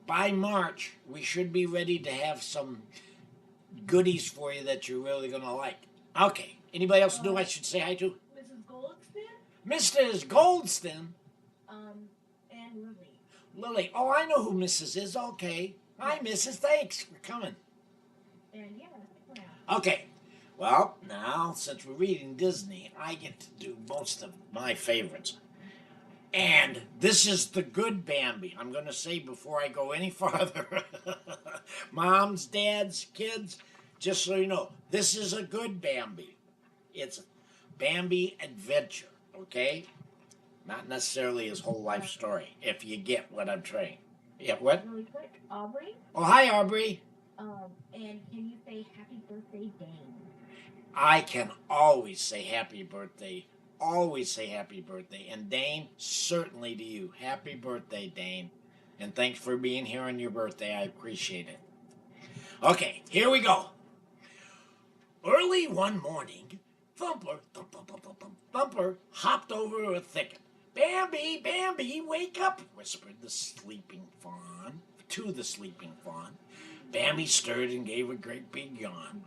Speaker 1: by March, we should be ready to have some goodies for you that you're really going to like. Okay. Anybody else new I should say hi to?
Speaker 2: Mrs. Goldston?
Speaker 1: Mrs. Goldston?
Speaker 2: And Lily.
Speaker 1: Lily. Oh, I know who Mrs. is. Okay. Hi, Mrs. Thanks for coming.
Speaker 2: And yeah, that's it for now.
Speaker 1: Okay. Well, now, since we're reading Disney, I get to do most of my favorites. And this is the good Bambi. I'm going to say before I go any farther. Moms, dads, kids, just so you know, this is a good Bambi. It's Bambi adventure, okay? Not necessarily his whole life story, if you get what I'm trying. Yeah, what?
Speaker 2: Really quick, Aubrey.
Speaker 1: Oh, hi, Aubrey.
Speaker 2: And can you say happy birthday, Dane?
Speaker 1: I can always say happy birthday, always say happy birthday. And Dane, certainly to you. Happy birthday, Dane. And thanks for being here on your birthday. I appreciate it. Okay, here we go. Early one morning, Thumper, thump, thump, thump, thump, thump, Thumper hopped over a thicket. Bambi, Bambi, wake up, whispered the sleeping fawn to the sleeping fawn. Bambi stirred and gave a great big yawn.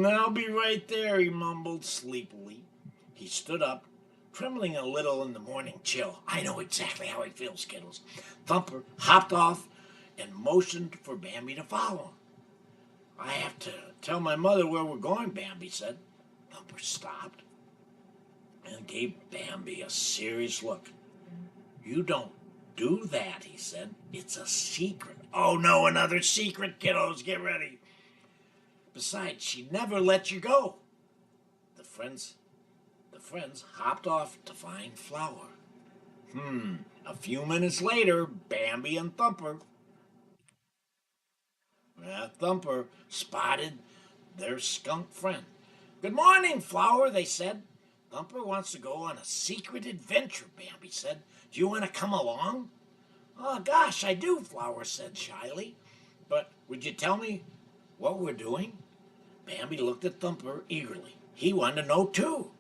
Speaker 1: I'll be right there, he mumbled sleepily. He stood up, trembling a little in the morning chill. I know exactly how he feels, Skittles. Thumper hopped off and motioned for Bambi to follow him. I have to tell my mother where we're going, Bambi said. Thumper stopped and gave Bambi a serious look. You don't do that, he said. It's a secret. Oh no, another secret, kiddos, get ready. Besides, she never let you go. The friends hopped off to find Flower. A few minutes later, Bambi and Thumper spotted their skunk friend. Good morning, Flower, they said. Thumper wants to go on a secret adventure, Bambi said. Do you want to come along? Oh, gosh, I do, Flower said shyly. But would you tell me what we're doing? Bambi looked at Thumper eagerly. He wanted to know, too.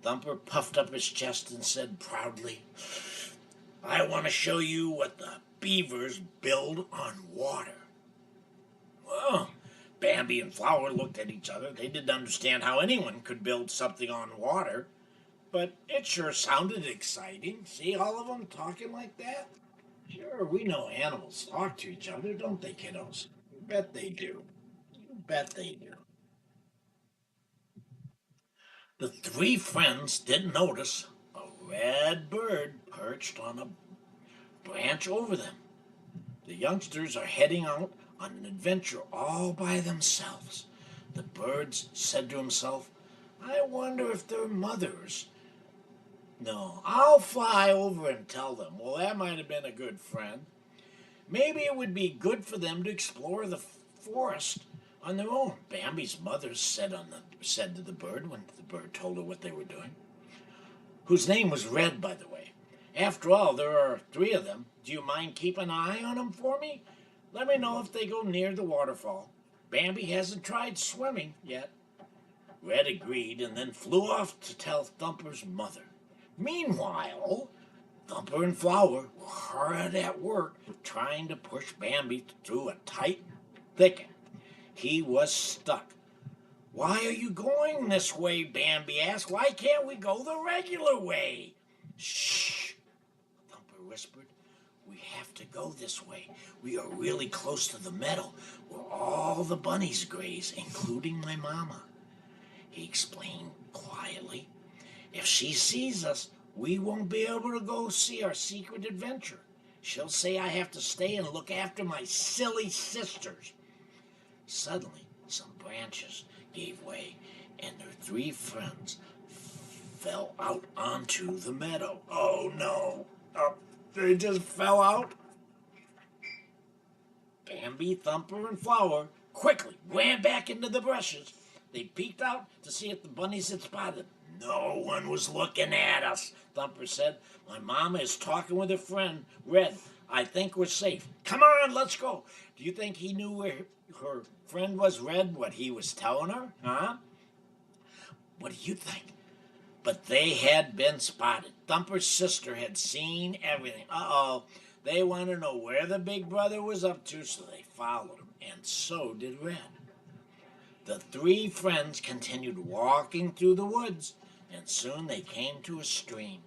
Speaker 1: Thumper puffed up his chest and said proudly, I want to show you what the beavers build on water. Well, Bambi and Flower looked at each other. They didn't understand how anyone could build something on water, but it sure sounded exciting. See all of them talking like that? Sure, we know animals talk to each other, don't they, kiddos? You bet they do. You bet they do. The three friends didn't notice a red bird perched on a branch over them. The youngsters are heading out on an adventure all by themselves. The bird said to himself, I wonder if their mothers. No, I'll fly over and tell them. Well, that might have been a good friend. Maybe it would be good for them to explore the forest on their own. Bambi's mother said to the bird when the bird told her what they were doing, whose name was Red, by the way. After all, there are three of them. Do you mind keeping an eye on them for me? Let me know if they go near the waterfall. Bambi hasn't tried swimming yet. Red agreed and then flew off to tell Thumper's mother. Meanwhile, Thumper and Flower were hard at work trying to push Bambi through a tight thicket. He was stuck. Why are you going this way? Bambi asked. Why can't we go the regular way? Shh, Thumper whispered. We have to go this way. We are really close to the meadow where all the bunnies graze, including my mama. He explained quietly. If she sees us, we won't be able to go see our secret adventure. She'll say I have to stay and look after my silly sisters. Suddenly, some branches gave way, and their three friends fell out onto the meadow. Oh no! They just fell out. Bambi, Thumper, and Flower quickly ran back into the bushes. They peeked out to see if the bunnies had spotted them. No one was looking at us, Thumper said. My mama is talking with her friend, Red. I think we're safe. Come on, let's go. Do you think he knew where her friend was, Red, what he was telling her? Huh? What do you think? But they had been spotted. Thumper's sister had seen everything. Uh-oh. They wanted to know where the big brother was up to, so they followed him, and so did Red. The three friends continued walking through the woods, and soon they came to a stream.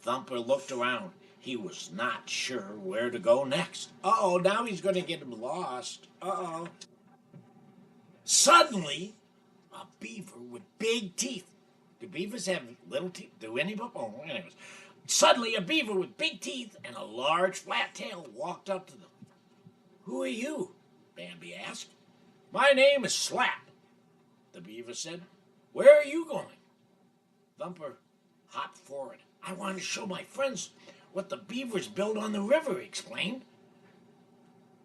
Speaker 1: Thumper looked around. He was not sure where to go next. Uh-oh, now he's going to get him lost. Uh-oh. Suddenly, a beaver with big teeth. Do beavers have little teeth? Do any? Oh, anyways. Suddenly, a beaver with big teeth and a large flat tail walked up to them. Who are you? Bambi asked. My name is Slap, the beaver said. Where are you going? Thumper hopped forward. I want to show my friends what the beavers build on the river, he explained.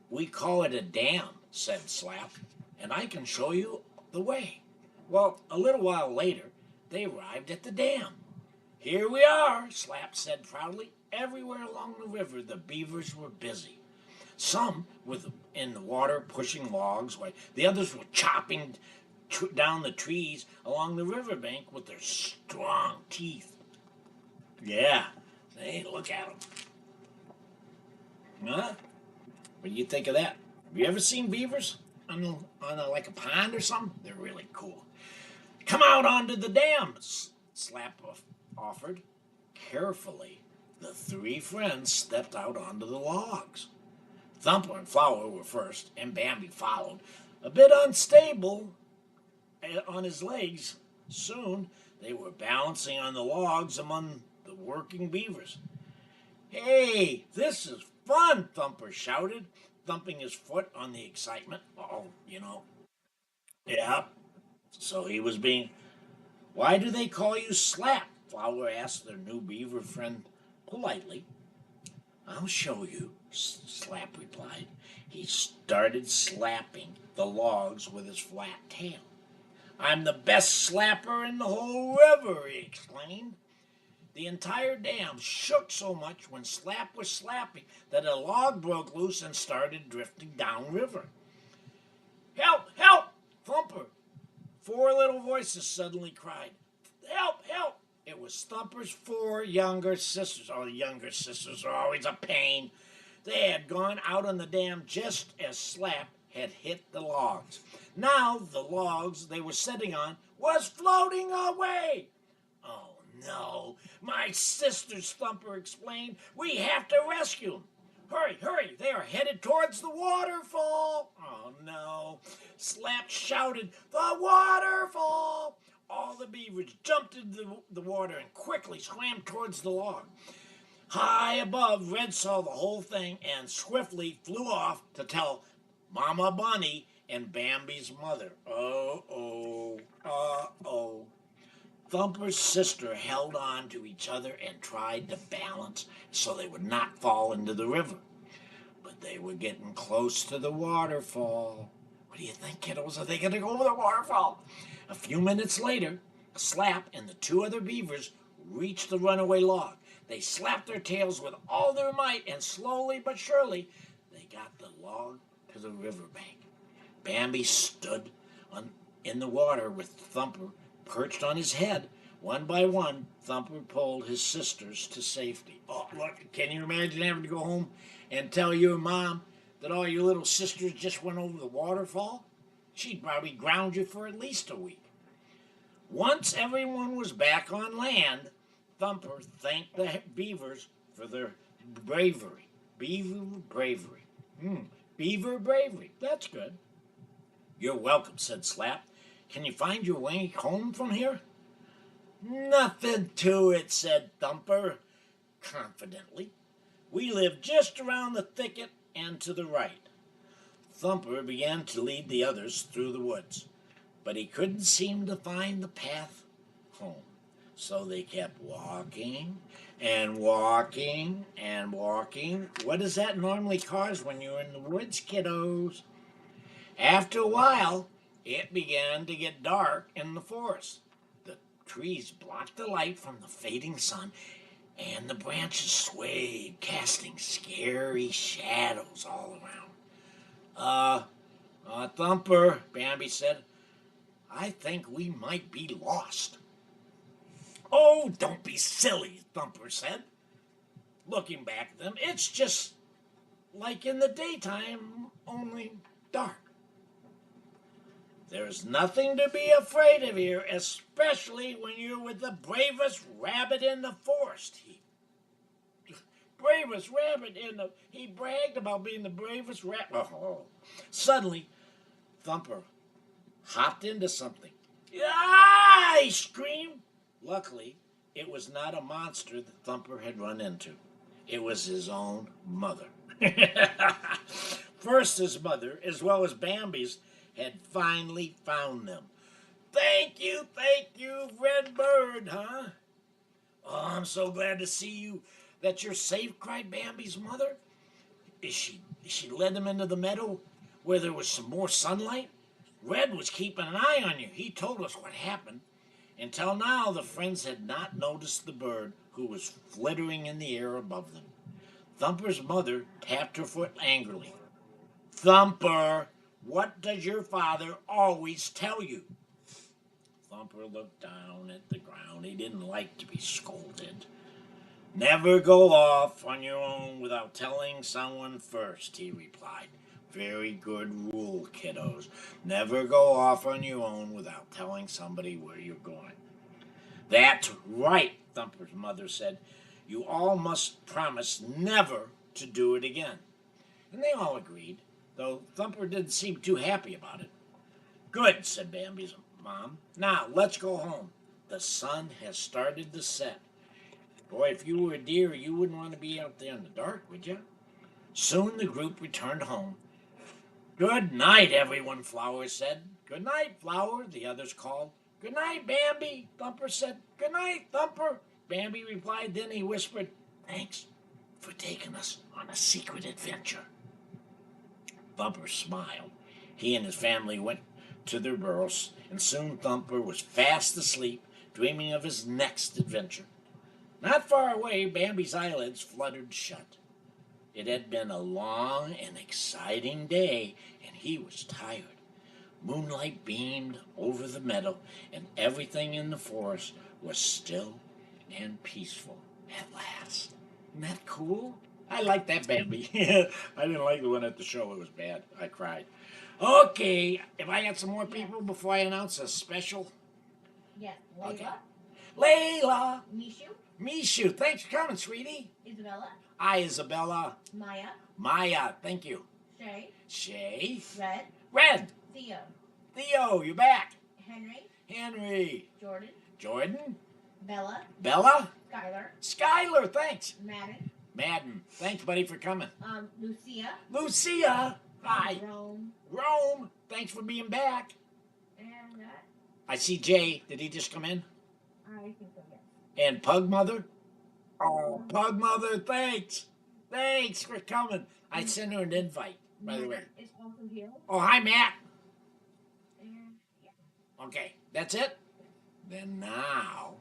Speaker 1: We call it a dam, said Slap, and I can show you the way. Well, a little while later, they arrived at the dam. Here we are, Slap said proudly. Everywhere along the river, the beavers were busy. Some were in the water pushing logs, while the others were chopping down the trees along the riverbank with their strong teeth. Yeah, hey, look at them. Huh? What do you think of that? Have you ever seen beavers like a pond or something? They're really cool. Come out onto the dam, Slap offered. Carefully, the three friends stepped out onto the logs. Thumper and Flower were first, and Bambi followed. A bit unstable on his legs, soon they were balancing on the logs among the working beavers. Hey, this is fun, Thumper shouted, thumping his foot on the excitement. Oh. Yeah, so he was being. Why do they call you Slap? Flower asked their new beaver friend politely. I'll show you, Slap replied. He started slapping the logs with his flat tail. I'm the best slapper in the whole river, he exclaimed. The entire dam shook so much when Slap was slapping that a log broke loose and started drifting downriver. Help! Help! Thumper! Four little voices suddenly cried. Help! Help! It was Thumper's four younger sisters. Oh, the younger sisters are always a pain. They had gone out on the dam just as Slap had hit the logs. Now the logs they were sitting on was floating away. Oh, no. My sisters, Thumper explained. We have to rescue them. Hurry, hurry. They are headed towards the waterfall. Oh, no. Slap shouted, the waterfall. All the beavers jumped into the water and quickly swam towards the log. High above, Red saw the whole thing and swiftly flew off to tell Mama Bunny and Bambi's mother. Uh-oh. Thumper's sister held on to each other and tried to balance so they would not fall into the river. But they were getting close to the waterfall. What do you think, kiddos? Are they going to go over the waterfall? A few minutes later, Slap and the two other beavers reached the runaway log. They slapped their tails with all their might, and slowly but surely, they got the log to the riverbank. Bambi stood in the water with Thumper perched on his head. One by one, Thumper pulled his sisters to safety. Oh, look, can you imagine having to go home and tell your mom that all your little sisters just went over the waterfall? She'd probably ground you for at least a week. Once everyone was back on land, Thumper thanked the beavers for their bravery. Beaver bravery. Beaver bravery. That's good. You're welcome, said Slap. Can you find your way home from here? Nothing to it, said Thumper confidently. We live just around the thicket and to the right. Thumper began to lead the others through the woods, but he couldn't seem to find the path home. So they kept walking and walking and walking. What does that normally cause when you're in the woods, kiddos? After a while, it began to get dark in the forest. The trees blocked the light from the fading sun, and the branches swayed, casting scary shadows all around. Thumper, Bambi said, I think we might be lost. Oh, don't be silly, Thumper said, looking back at them. It's just like in the daytime, only dark. There's nothing to be afraid of here, especially when you're with the bravest rabbit in the forest. He bragged about being the bravest rabbit. Oh. Suddenly, Thumper hopped into something. Ah! He screamed. Luckily, it was not a monster that Thumper had run into. It was his own mother. First, his mother, as well as Bambi's, had finally found them. Thank you, Red Bird, huh? Oh, I'm so glad to see you, that you're safe, cried Bambi's mother. Is she led them into the meadow where there was some more sunlight? Red was keeping an eye on you. He told us what happened. Until now, the friends had not noticed the bird who was flittering in the air above them. Thumper's mother tapped her foot angrily. Thumper, what does your father always tell you? Thumper looked down at the ground. He didn't like to be scolded. Never go off on your own without telling someone first, he replied. Very good rule, kiddos. Never go off on your own without telling somebody where you're going. That's right, Thumper's mother said. You all must promise never to do it again. And they all agreed, though Thumper didn't seem too happy about it. Good, said Bambi's mom. Now, let's go home. The sun has started to set. Boy, if you were a deer, you wouldn't want to be out there in the dark, would you? Soon the group returned home. Good night, everyone, Flower said. Good night, Flower, the others called. Good night, Bambi, Thumper said. Good night, Thumper, Bambi replied. Then he whispered, Thanks for taking us on a secret adventure. Thumper smiled. He and his family went to their burrows, and soon Thumper was fast asleep, dreaming of his next adventure. Not far away, Bambi's eyelids fluttered shut. It had been a long and exciting day, and he was tired. Moonlight beamed over the meadow, and everything in the forest was still and peaceful at last. Isn't that cool? I like that Bambi. I didn't like the one at the show. It was bad. I cried. Okay, if I got some more people before I announce a special.
Speaker 2: Yes. Layla.
Speaker 1: Okay. Layla.
Speaker 2: Mishu.
Speaker 1: Mishu, thanks for coming, sweetie.
Speaker 2: Isabella.
Speaker 1: Hi, Isabella.
Speaker 2: Maya.
Speaker 1: Maya, thank you.
Speaker 2: Shay.
Speaker 1: Shay.
Speaker 2: Red.
Speaker 1: Red.
Speaker 2: Theo.
Speaker 1: Theo, you're back.
Speaker 2: Henry.
Speaker 1: Henry.
Speaker 2: Jordan.
Speaker 1: Jordan.
Speaker 2: Bella.
Speaker 1: Bella.
Speaker 2: Skylar.
Speaker 1: Skylar, thanks.
Speaker 2: Madden.
Speaker 1: Madden, thanks, buddy, for coming.
Speaker 2: Lucia.
Speaker 1: Lucia. Hi.
Speaker 2: Rome.
Speaker 1: Rome, thanks for being back.
Speaker 2: And that.
Speaker 1: I see Jay. Did he just come in?
Speaker 2: I think so, yes.
Speaker 1: And Pug Mother. Oh, Pug Mother, thanks. Thanks for coming. I sent her an invite, by the way.
Speaker 2: It's also here.
Speaker 1: Oh, hi, Matt.
Speaker 2: And yeah.
Speaker 1: Okay, that's it? Then now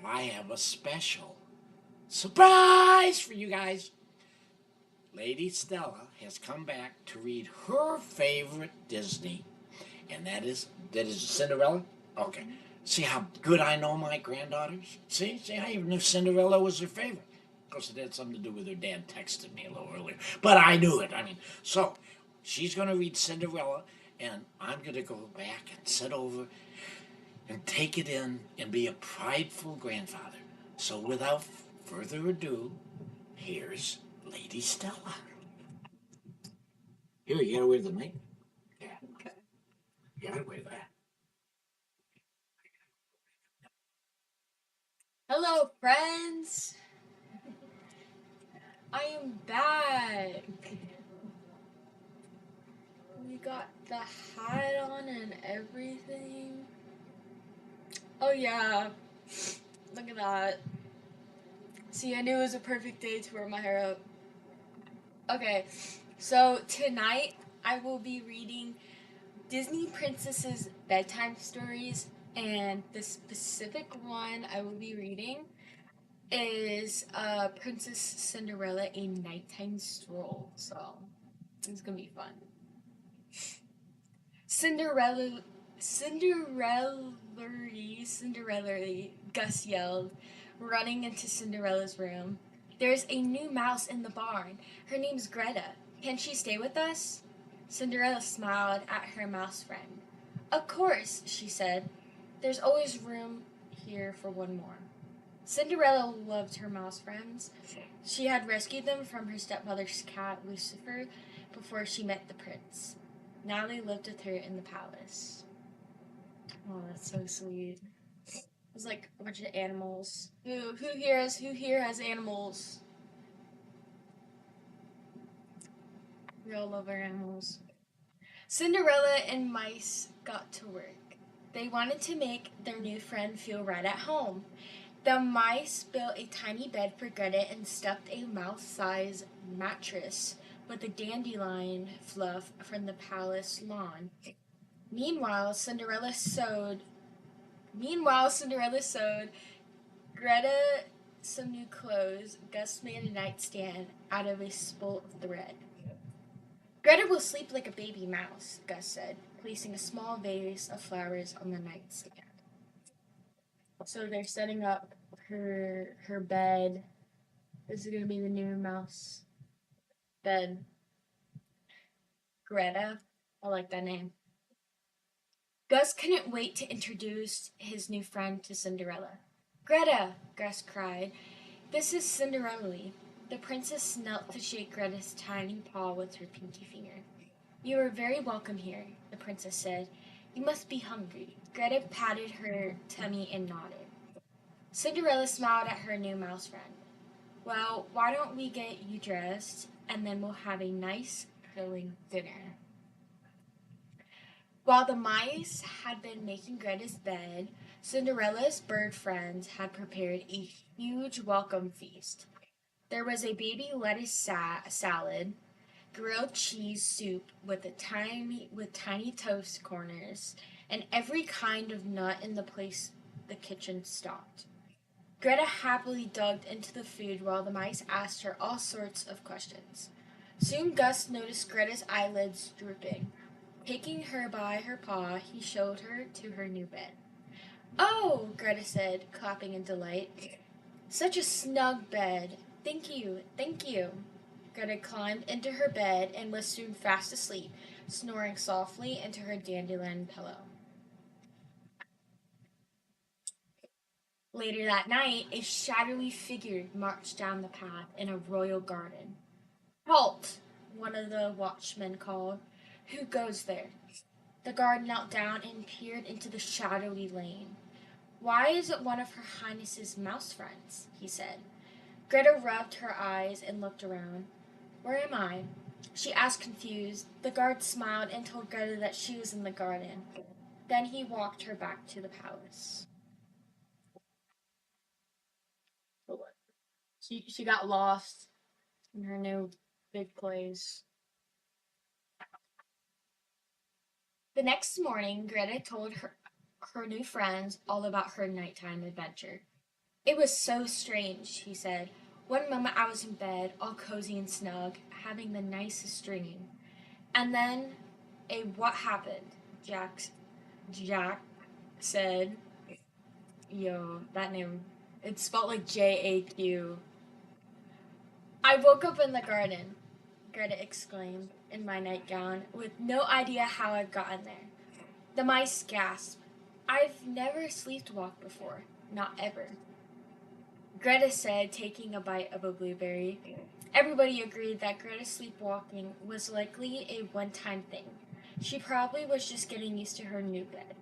Speaker 1: I have a special surprise for you guys. Lady Stella has come back to read her favorite Disney, and that is Cinderella. Okay. See how good I know my granddaughters? See, I even knew Cinderella was her favorite. Of course, it had something to do with her dad texted me a little earlier, but I knew it. So she's going to read Cinderella, and I'm going to go back and sit over and take it in and be a prideful grandfather. So without further ado, here's Lady Stella. Here, you gotta wear the mic. Yeah, okay. You gotta wear that.
Speaker 3: Hello, friends. I am back. We got the hat on and everything. Oh yeah, look at that. See, I knew it was a perfect day to wear my hair up. Okay, so tonight I will be reading Disney Princess's bedtime stories, and the specific one I will be reading is Princess Cinderella, A Nighttime Stroll. So it's gonna be fun. Cinderella, Gus yelled, running into Cinderella's room. There's a new mouse in the barn. Her name's Greta. Can she stay with us? Cinderella smiled at her mouse friend. Of course, she said. There's always room here for one more. Cinderella loved her mouse friends. She had rescued them from her stepmother's cat, Lucifer, before she met the prince. Now they lived with her in the palace. Oh, that's so sweet. It was like a bunch of animals. Who here has animals? We all love our animals. Cinderella and Mice got to work. They wanted to make their new friend feel right at home. The mice built a tiny bed for Greta and stuffed a mouse-sized mattress with a dandelion fluff from the palace lawn. Meanwhile, Cinderella sewed Meanwhile, Cinderella sewed Greta some new clothes. Gus made a nightstand out of a spool of thread. Greta will sleep like a baby mouse, Gus said, placing a small vase of flowers on the nightstand. So they're setting up her bed. This is gonna be the new mouse bed. Greta. I like that name. Gus couldn't wait to introduce his new friend to Cinderella. Greta, Gus cried. This is Cinderella. The princess knelt to shake Greta's tiny paw with her pinky finger. You are very welcome here, the princess said. You must be hungry. Greta patted her tummy and nodded. Cinderella smiled at her new mouse friend. Well, why don't we get you dressed and then we'll have a nice, filling dinner. While the mice had been making Greta's bed, Cinderella's bird friends had prepared a huge welcome feast. There was a baby lettuce salad, grilled cheese soup with tiny toast corners, and every kind of nut in the place the kitchen stocked. Greta happily dug into the food while the mice asked her all sorts of questions. Soon Gus noticed Greta's eyelids drooping. Taking her by her paw, he showed her to her new bed. Oh, Greta said, clapping in delight. Such a snug bed. Thank you, thank you. Greta climbed into her bed and was soon fast asleep, snoring softly into her dandelion pillow. Later that night, a shadowy figure marched down the path in a royal garden. Halt! One of the watchmen called. Who goes there? The guard knelt down and peered into the shadowy lane. Why is it one of Her Highness's mouse friends? He said. Greta rubbed her eyes and looked around. Where am I? She asked, confused. The guard smiled and told Greta that she was in the garden. Then he walked her back to the palace. She got lost in her new big place. The next morning, Greta told her new friends all about her nighttime adventure. It was so strange, he said. One moment I was in bed, all cozy and snug, having the nicest dream. And then what happened? Jack said, yo, that name, it's spelled like Jaq. I woke up in the garden, Greta exclaimed, in my nightgown, with no idea how I'd gotten there. The mice gasped. I've never sleepwalked before, not ever. Greta said, taking a bite of a blueberry. Everybody agreed that Greta's sleepwalking was likely a one-time thing. She probably was just getting used to her new bed.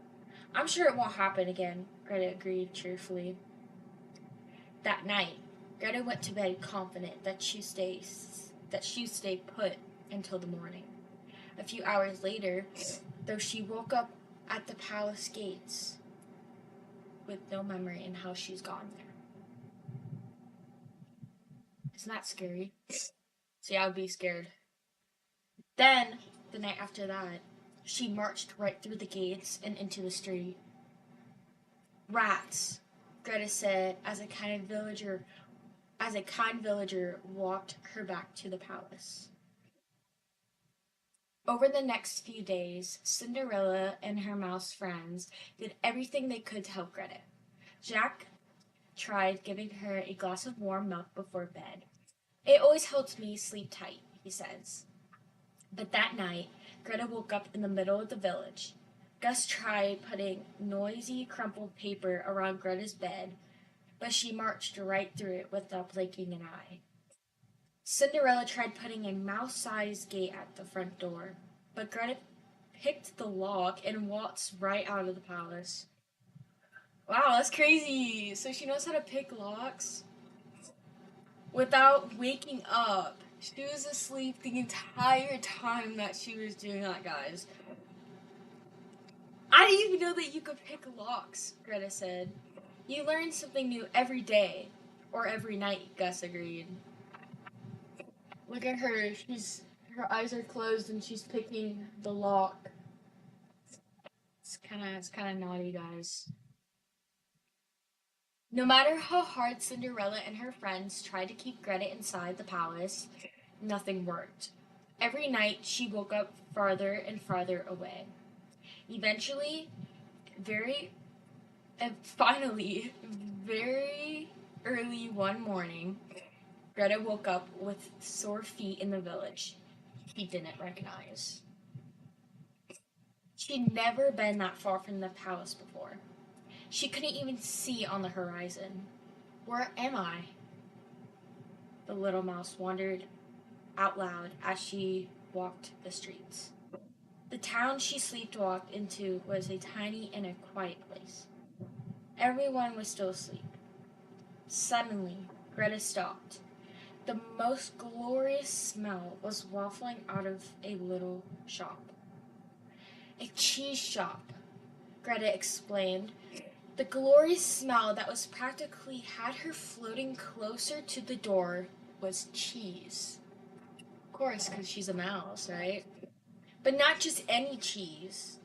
Speaker 3: I'm sure it won't happen again, Greta agreed cheerfully. That night, Greta went to bed confident that she'd stay put until the morning. A few hours later, though, she woke up at the palace gates with no memory in how she's gone there. Isn't that scary? See, I would be scared. Then, the night after that, she marched right through the gates and into the street. Rats, Greta said as a kind villager walked her back to the palace. Over the next few days, Cinderella and her mouse friends did everything they could to help Greta. Jack tried giving her a glass of warm milk before bed. It always helps me sleep tight, he says. But that night, Greta woke up in the middle of the village. Gus tried putting noisy, crumpled paper around Greta's bed, but she marched right through it without blinking an eye. Cinderella tried putting a mouse-sized gate at the front door, but Greta picked the lock and waltzed right out of the palace. Wow, that's crazy! So she knows how to pick locks without waking up. She was asleep the entire time that she was doing that, guys. I didn't even know that you could pick locks, Greta said. You learn something new every day. Or every night, Gus agreed. Look at her. Her eyes are closed and she's picking the lock. It's kinda naughty, guys. No matter how hard Cinderella and her friends tried to keep Greta inside the palace, nothing worked. Every night she woke up farther and farther away. Eventually, very finally, very early one morning, Greta woke up with sore feet in the village she didn't recognize. She'd never been that far from the palace before. She couldn't even see on the horizon. Where am I? The little mouse wondered out loud as she walked the streets. The town she sleepwalked into was a tiny and a quiet place. Everyone was still asleep. Suddenly, Greta stopped. The most glorious smell was wafting out of a little shop. A cheese shop, Greta explained. The glorious smell that was practically had her floating closer to the door was cheese. Of course, because she's a mouse, right? But not just any cheese.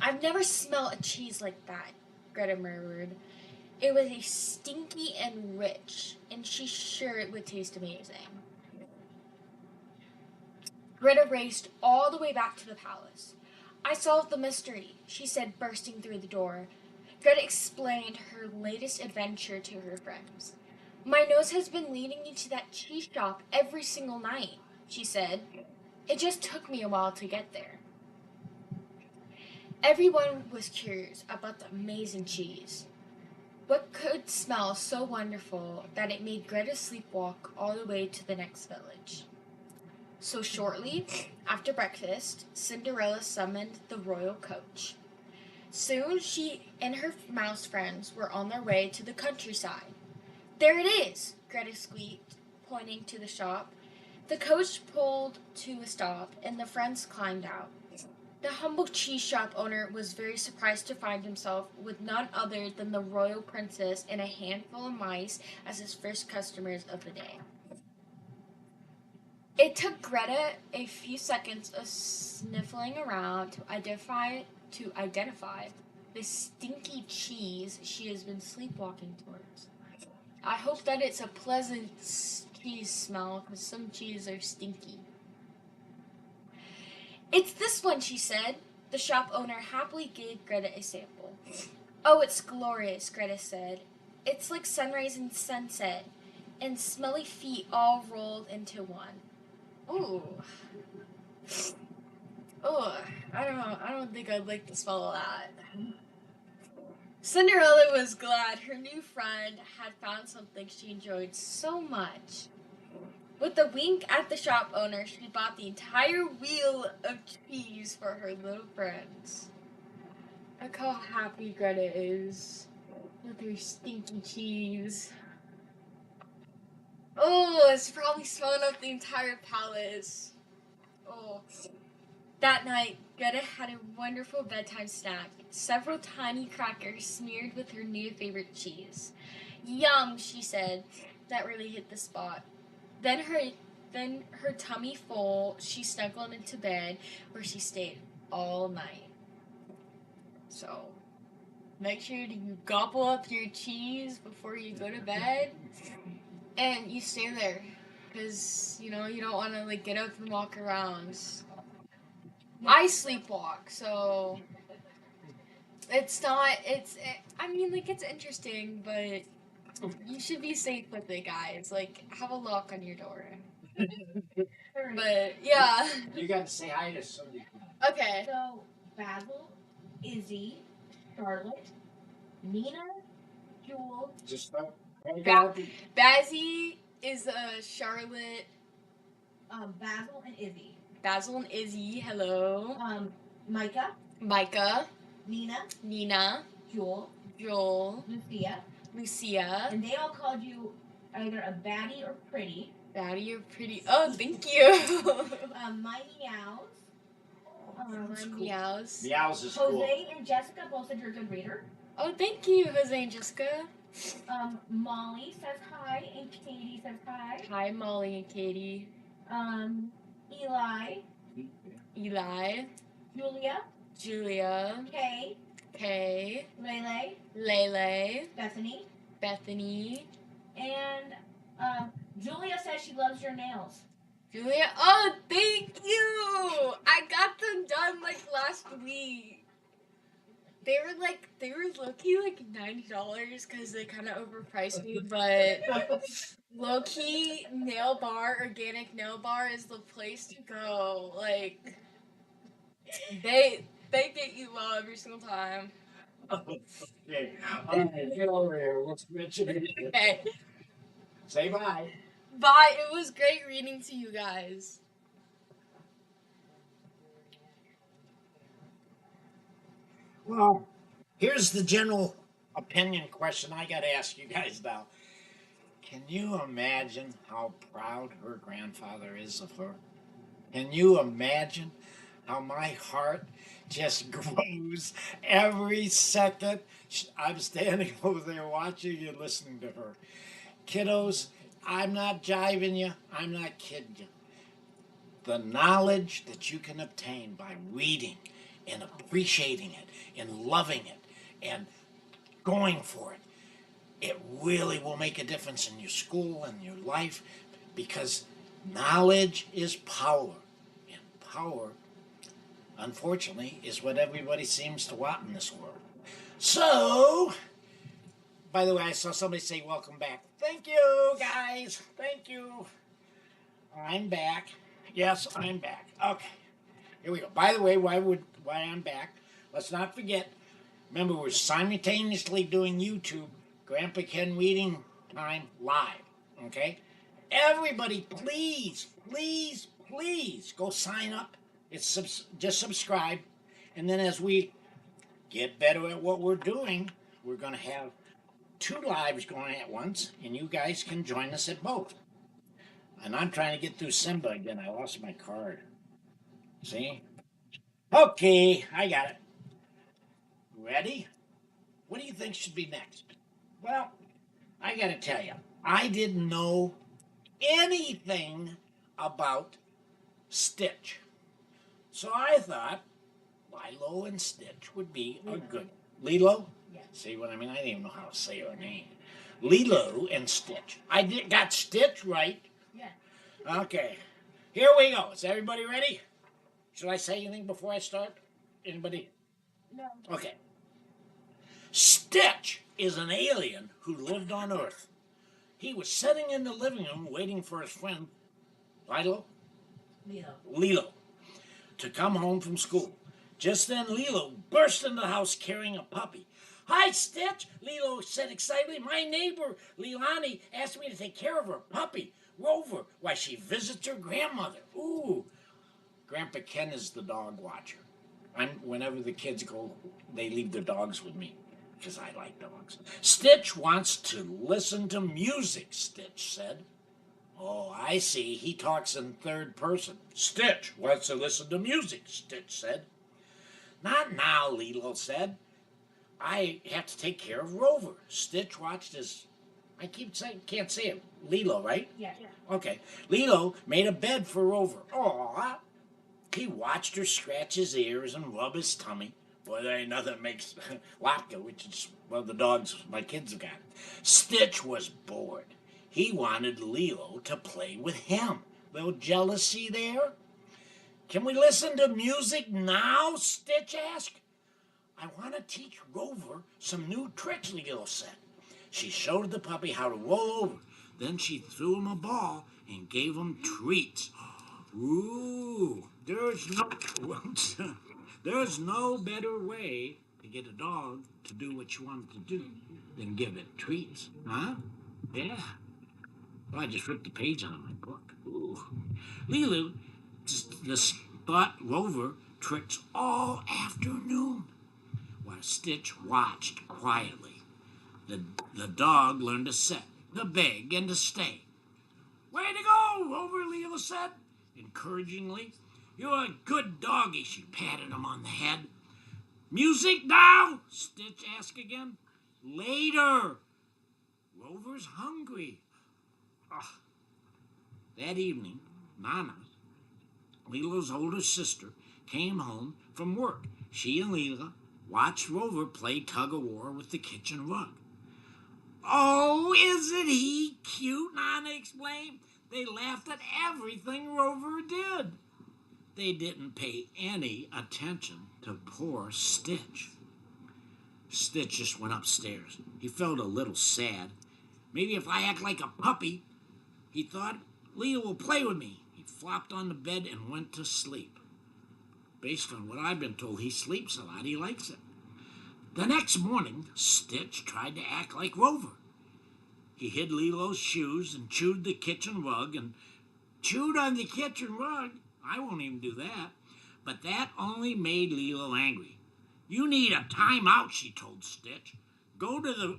Speaker 3: I've never smelled a cheese like that, Greta murmured. It was a stinky and rich, and she's sure it would taste amazing. Greta raced all the way back to the palace. I solved the mystery, she said, bursting through the door. Greta explained her latest adventure to her friends. My nose has been leading me to that cheese shop every single night, she said. It just took me a while to get there. Everyone was curious about the amazing cheese. What could smell so wonderful that it made Greta sleepwalk all the way to the next village? So shortly after breakfast, Cinderella summoned the royal coach. Soon she and her mouse friends were on their way to the countryside. There it is, Greta squeaked, pointing to the shop. The coach pulled to a stop, and the friends climbed out. The humble cheese shop owner was very surprised to find himself with none other than the royal princess and a handful of mice as his first customers of the day. It took Greta a few seconds of sniffling around to identify the stinky cheese she has been sleepwalking towards. I hope that it's a pleasant cheese smell, because some cheese are stinky. It's this one, she said. The shop owner happily gave Greta a sample. Oh, it's glorious, Greta said. It's like sunrise and sunset, and smelly feet all rolled into one. Ooh. Oh, I don't know. I don't think I'd like the smell of that. Cinderella was glad her new friend had found something she enjoyed so much. With a wink at the shop owner, she bought the entire wheel of cheese for her little friends. Look how happy Greta is with her stinky cheese. Oh, it's probably smelling up the entire palace. Oh. That night, Greta had a wonderful bedtime snack, several tiny crackers smeared with her new favorite cheese. Yum, she said. That really hit the spot. Then her tummy full, she snuggled into bed where she stayed all night. So, make sure you gobble up your cheese before you go to bed, and you stay there, because you don't want to get up and walk around. I sleepwalk, so it's not. It's interesting, but you should be safe with it, guys. Have a lock on your door. But yeah.
Speaker 1: You got to say hi to somebody.
Speaker 3: Okay.
Speaker 2: So, Basil, Izzy, Charlotte, Nina, Jewel,
Speaker 1: Just stop.
Speaker 3: Bazzy is Charlotte.
Speaker 2: Basil and Izzy.
Speaker 3: Basil and Izzy. Hello.
Speaker 2: Micah,
Speaker 3: Micah.
Speaker 2: Nina,
Speaker 3: Nina.
Speaker 2: Jewel,
Speaker 3: Joel.
Speaker 2: Lucia,
Speaker 3: Lucia.
Speaker 2: and they all called you either a baddie or pretty.
Speaker 3: Baddie, you're pretty. Oh, thank you.
Speaker 2: My meows.
Speaker 3: My meows.
Speaker 1: Meows is
Speaker 2: Jose
Speaker 1: cool.
Speaker 2: and Jessica both said you're a good reader.
Speaker 3: Oh, thank you, Jose and Jessica.
Speaker 2: Molly says hi and Katie says hi.
Speaker 3: Hi, Molly and Katie.
Speaker 2: Eli,
Speaker 3: Eli.
Speaker 2: Julia,
Speaker 3: Julia.
Speaker 2: Kay,
Speaker 3: Kay.
Speaker 2: Lele,
Speaker 3: Lele.
Speaker 2: Bethany,
Speaker 3: Bethany.
Speaker 2: And Julia says she loves your nails.
Speaker 3: Julia, oh, thank you! I got them done like last week. They were low-key like $90 because they kind of overpriced me, but low-key nail bar, organic nail bar is the place to go. Like, they get you well every single time.
Speaker 1: Okay. All right, get over here. Let's mention it.
Speaker 3: Okay,
Speaker 1: Say bye.
Speaker 3: bye. It was great reading to you guys.
Speaker 1: Well, here's the general opinion question I got to ask you guys now. Can you imagine how proud her grandfather is of her? Can you imagine how my heart just grows every second I'm standing over there watching and listening to her? Kiddos, I'm not jiving you, I'm not kidding you. The knowledge that you can obtain by reading and appreciating it and loving it and going for it, it really will make a difference in your school and your life, because knowledge is power. And power, unfortunately, is what everybody seems to want in this world. So, by the way, I saw somebody say welcome back. Thank you, guys. Thank you. I'm back. Yes, I'm back. Okay. Here we go. By the way, why I'm back? Let's not forget. Remember, we're simultaneously doing YouTube, Grandpa Ken Reading Time live. Okay. Everybody, please, please, please go sign up. It's just subscribe, and then as we get better at what we're doing, we're going to have 2 lives going at once, and you guys can join us at both. And I'm trying to get through Simba again. I lost my card. See? Okay, I got it. Ready? What do you think should be next? Well, I got to tell you, I didn't know anything about Stitch. So I thought Lilo and Stitch would be a good. Lilo?
Speaker 2: Yeah.
Speaker 1: See what I mean? I didn't even know how to say her name. Lilo and Stitch. Got Stitch right.
Speaker 2: Yeah.
Speaker 1: Okay. Here we go. Is everybody ready? Should I say anything before I start? Anybody?
Speaker 2: No.
Speaker 1: Okay. Stitch is an alien who lived on Earth. He was sitting in the living room waiting for his friend, Lilo, to come home from school. Just then, Lilo burst into the house carrying a puppy. Hi, Stitch, Lilo said excitedly. My neighbor, Leilani, asked me to take care of her puppy, Rover, while she visits her grandmother. Ooh, Grandpa Ken is the dog watcher. Whenever the kids go, they leave their dogs with me, because I like dogs. Stitch wants to listen to music, Stitch said. Oh, I see. He talks in third person. Stitch wants to listen to music, Stitch said. Not now, Lilo said. I have to take care of Rover. Stitch watched his. I keep saying, can't say it. Lilo, right?
Speaker 2: Yeah.
Speaker 1: Okay. Lilo made a bed for Rover. Aw. He watched her scratch his ears and rub his tummy. Boy, there ain't nothing that makes Latka, which is one of the dogs my kids have got. Stitch was bored. He wanted Lilo to play with him. Little jealousy there. Can we listen to music now? Stitch asked. I want to teach Rover some new tricks, Lilo said. She showed the puppy how to roll over. Then she threw him a ball and gave him treats. Ooh, there's no better way to get a dog to do what you want it to do than give it treats, huh? Yeah. Well, I just ripped the page out of my book. Ooh. Lilo just thought Rover tricks all afternoon while Stitch watched quietly. The dog learned to sit, to beg, and to stay. Way to go, Rover, Lilo said encouragingly. You're a good doggy, she patted him on the head. Music now? Stitch asked again. Later. Rover's hungry. Ugh. That evening, Nana, Lilo's older sister, came home from work. She and Lilo watched Rover play tug-of-war with the kitchen rug. Oh, isn't he cute? Nana explained. They laughed at everything Rover did. They didn't pay any attention to poor Stitch. Stitch just went upstairs. He felt a little sad. Maybe if I act like a puppy, he thought, Leah will play with me. He flopped on the bed and went to sleep. Based on what I've been told, he sleeps a lot. He likes it. The next morning, Stitch tried to act like Rover. He hid Lilo's shoes and chewed the kitchen rug and chewed on the kitchen rug. I won't even do that. But that only made Lilo angry. You need a timeout, she told Stitch. Go to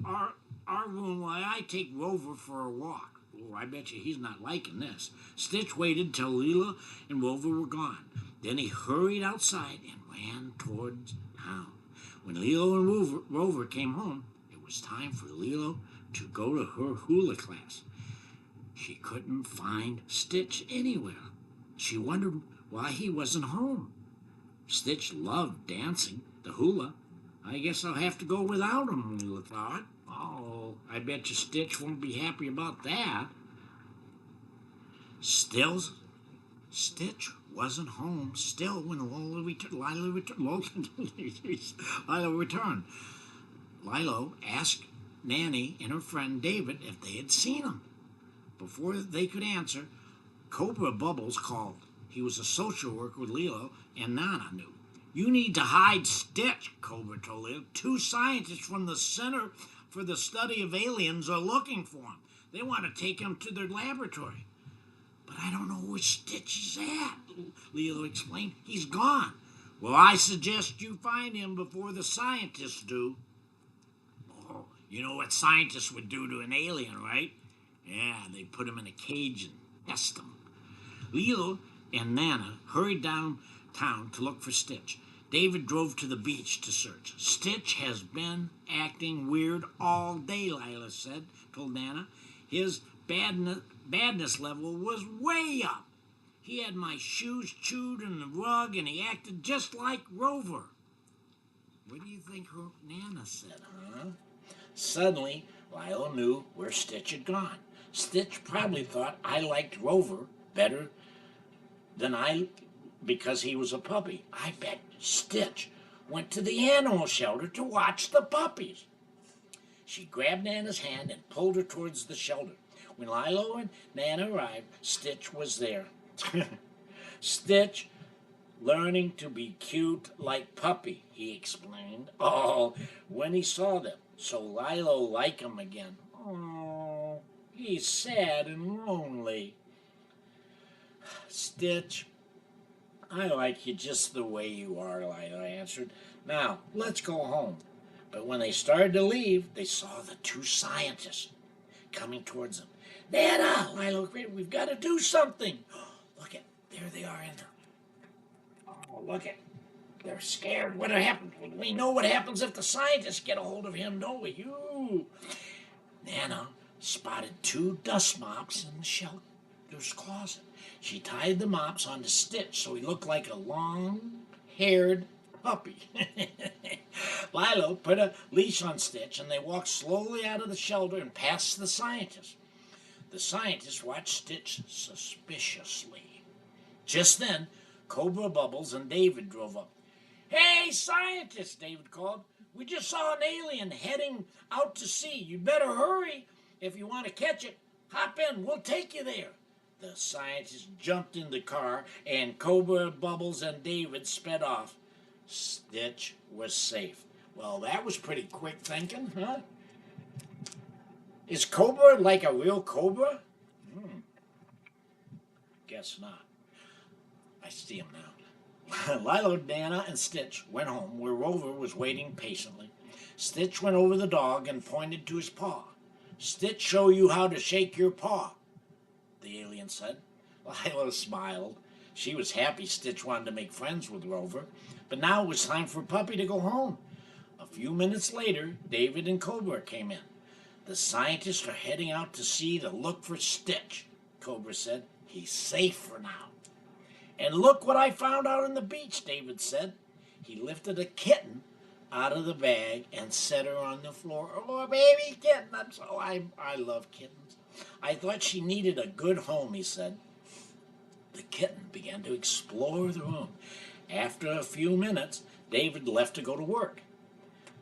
Speaker 1: our room while I take Rover for a walk. Oh, I bet you he's not liking this. Stitch waited till Lilo and Rover were gone. Then he hurried outside and ran towards town. When Lilo and Rover came home, it was time for Lilo to go to her hula class. She couldn't find Stitch anywhere. She wondered why he wasn't home. Stitch loved dancing the hula. I guess I'll have to go without him, Lilo thought. Oh, I bet you Stitch won't be happy about that. Still, Stitch wasn't home still when Lilo returned. Lilo asked Nanny and her friend David if they had seen him. Before they could answer, Cobra Bubbles called. He was a social worker with Lilo, and Nana knew. You need to hide Stitch, Cobra told Lilo. 2 scientists from the Center for the Study of Aliens are looking for him. They want to take him to their laboratory. But I don't know where Stitch is at, Lilo explained. He's gone. Well, I suggest you find him before the scientists do. Oh, you know what scientists would do to an alien, right? Yeah, they'd put him in a cage and test him. Lilo and Nana hurried downtown to look for Stitch. David drove to the beach to search. Stitch has been acting weird all day, Lila told Nana. His badness level was way up. He had my shoes chewed in the rug, and he acted just like Rover. What do you think her Nana said, huh? Suddenly, Lilo knew where Stitch had gone. Stitch probably thought I liked Rover better than because he was a puppy. I bet Stitch went to the animal shelter to watch the puppies. She grabbed Nana's hand and pulled her towards the shelter. When Lilo and Nana arrived, Stitch was there. Stitch learning to be cute like Puppy, he explained. Oh, when he saw them. So Lilo liked him again. Oh, he's sad and lonely. Stitch, I like you just the way you are, Lilo answered. Now, let's go home. But when they started to leave, they saw the 2 scientists coming towards them. Nana, Lilo cried, we've got to do something. Look at, there they are in there. Oh, look at, they're scared. What happened? We know what happens if the scientists get a hold of him, don't we? Nana spotted 2 dust mops in the shelter's closet. She tied the mops onto Stitch so he looked like a long-haired puppy. Lilo put a leash on Stitch, and they walked slowly out of the shelter and past the scientists. The scientists watched Stitch suspiciously. Just then, Cobra Bubbles and David drove up. Hey, scientists, David called. We just saw an alien heading out to sea. You'd better hurry if you want to catch it. Hop in, we'll take you there. The scientists jumped in the car, and Cobra Bubbles and David sped off. Stitch was safe. Well, that was pretty quick thinking, huh? Is Cobra like a real cobra? Guess not. I see him now. Lilo, Nana, and Stitch went home where Rover was waiting patiently. Stitch went over the dog and pointed to his paw. Stitch show you how to shake your paw, the alien said. Lilo smiled. She was happy Stitch wanted to make friends with Rover, but now it was time for Puppy to go home. A few minutes later, David and Cobra came in. The scientists are heading out to sea to look for Stitch, Cobra said. He's safe for now. And look what I found out on the beach, David said. He lifted a kitten out of the bag and set her on the floor. Oh, baby kitten! I love kittens. I thought she needed a good home, he said. The kitten began to explore the room. After a few minutes, David left to go to work.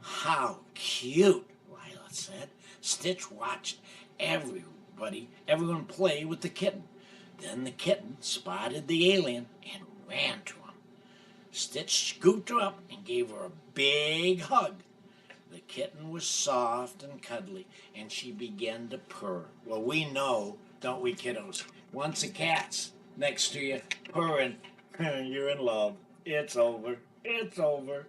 Speaker 1: How cute, Lila said. Stitch watched everyone play with the kitten. Then the kitten spotted the alien and ran to him. Stitch scooped her up and gave her a big hug. The kitten was soft and cuddly, and she began to purr. Well, we know, don't we, kiddos? Once a cat's next to you purring, you're in love. It's over. It's over.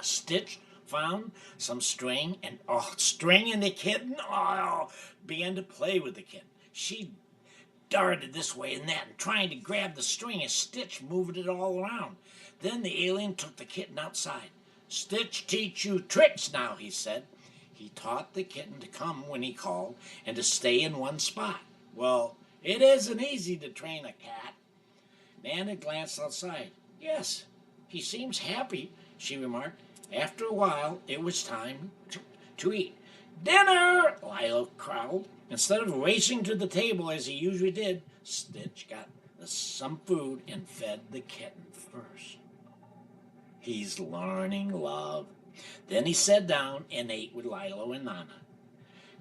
Speaker 1: Stitch found some string and string in the kitten. Oh, began to play with the kitten. She darted this way and that and trying to grab the string as Stitch moved it all around. Then the alien took the kitten outside. Stitch teach you tricks now, he said. He taught the kitten to come when he called and to stay in one spot. Well, it isn't easy to train a cat. Nana glanced outside. Yes, he seems happy, she remarked. After a while, it was time to eat. Dinner! Lilo growled. Instead of racing to the table as he usually did, Stitch got some food and fed the kitten first. He's learning love. Then he sat down and ate with Lilo and Nana.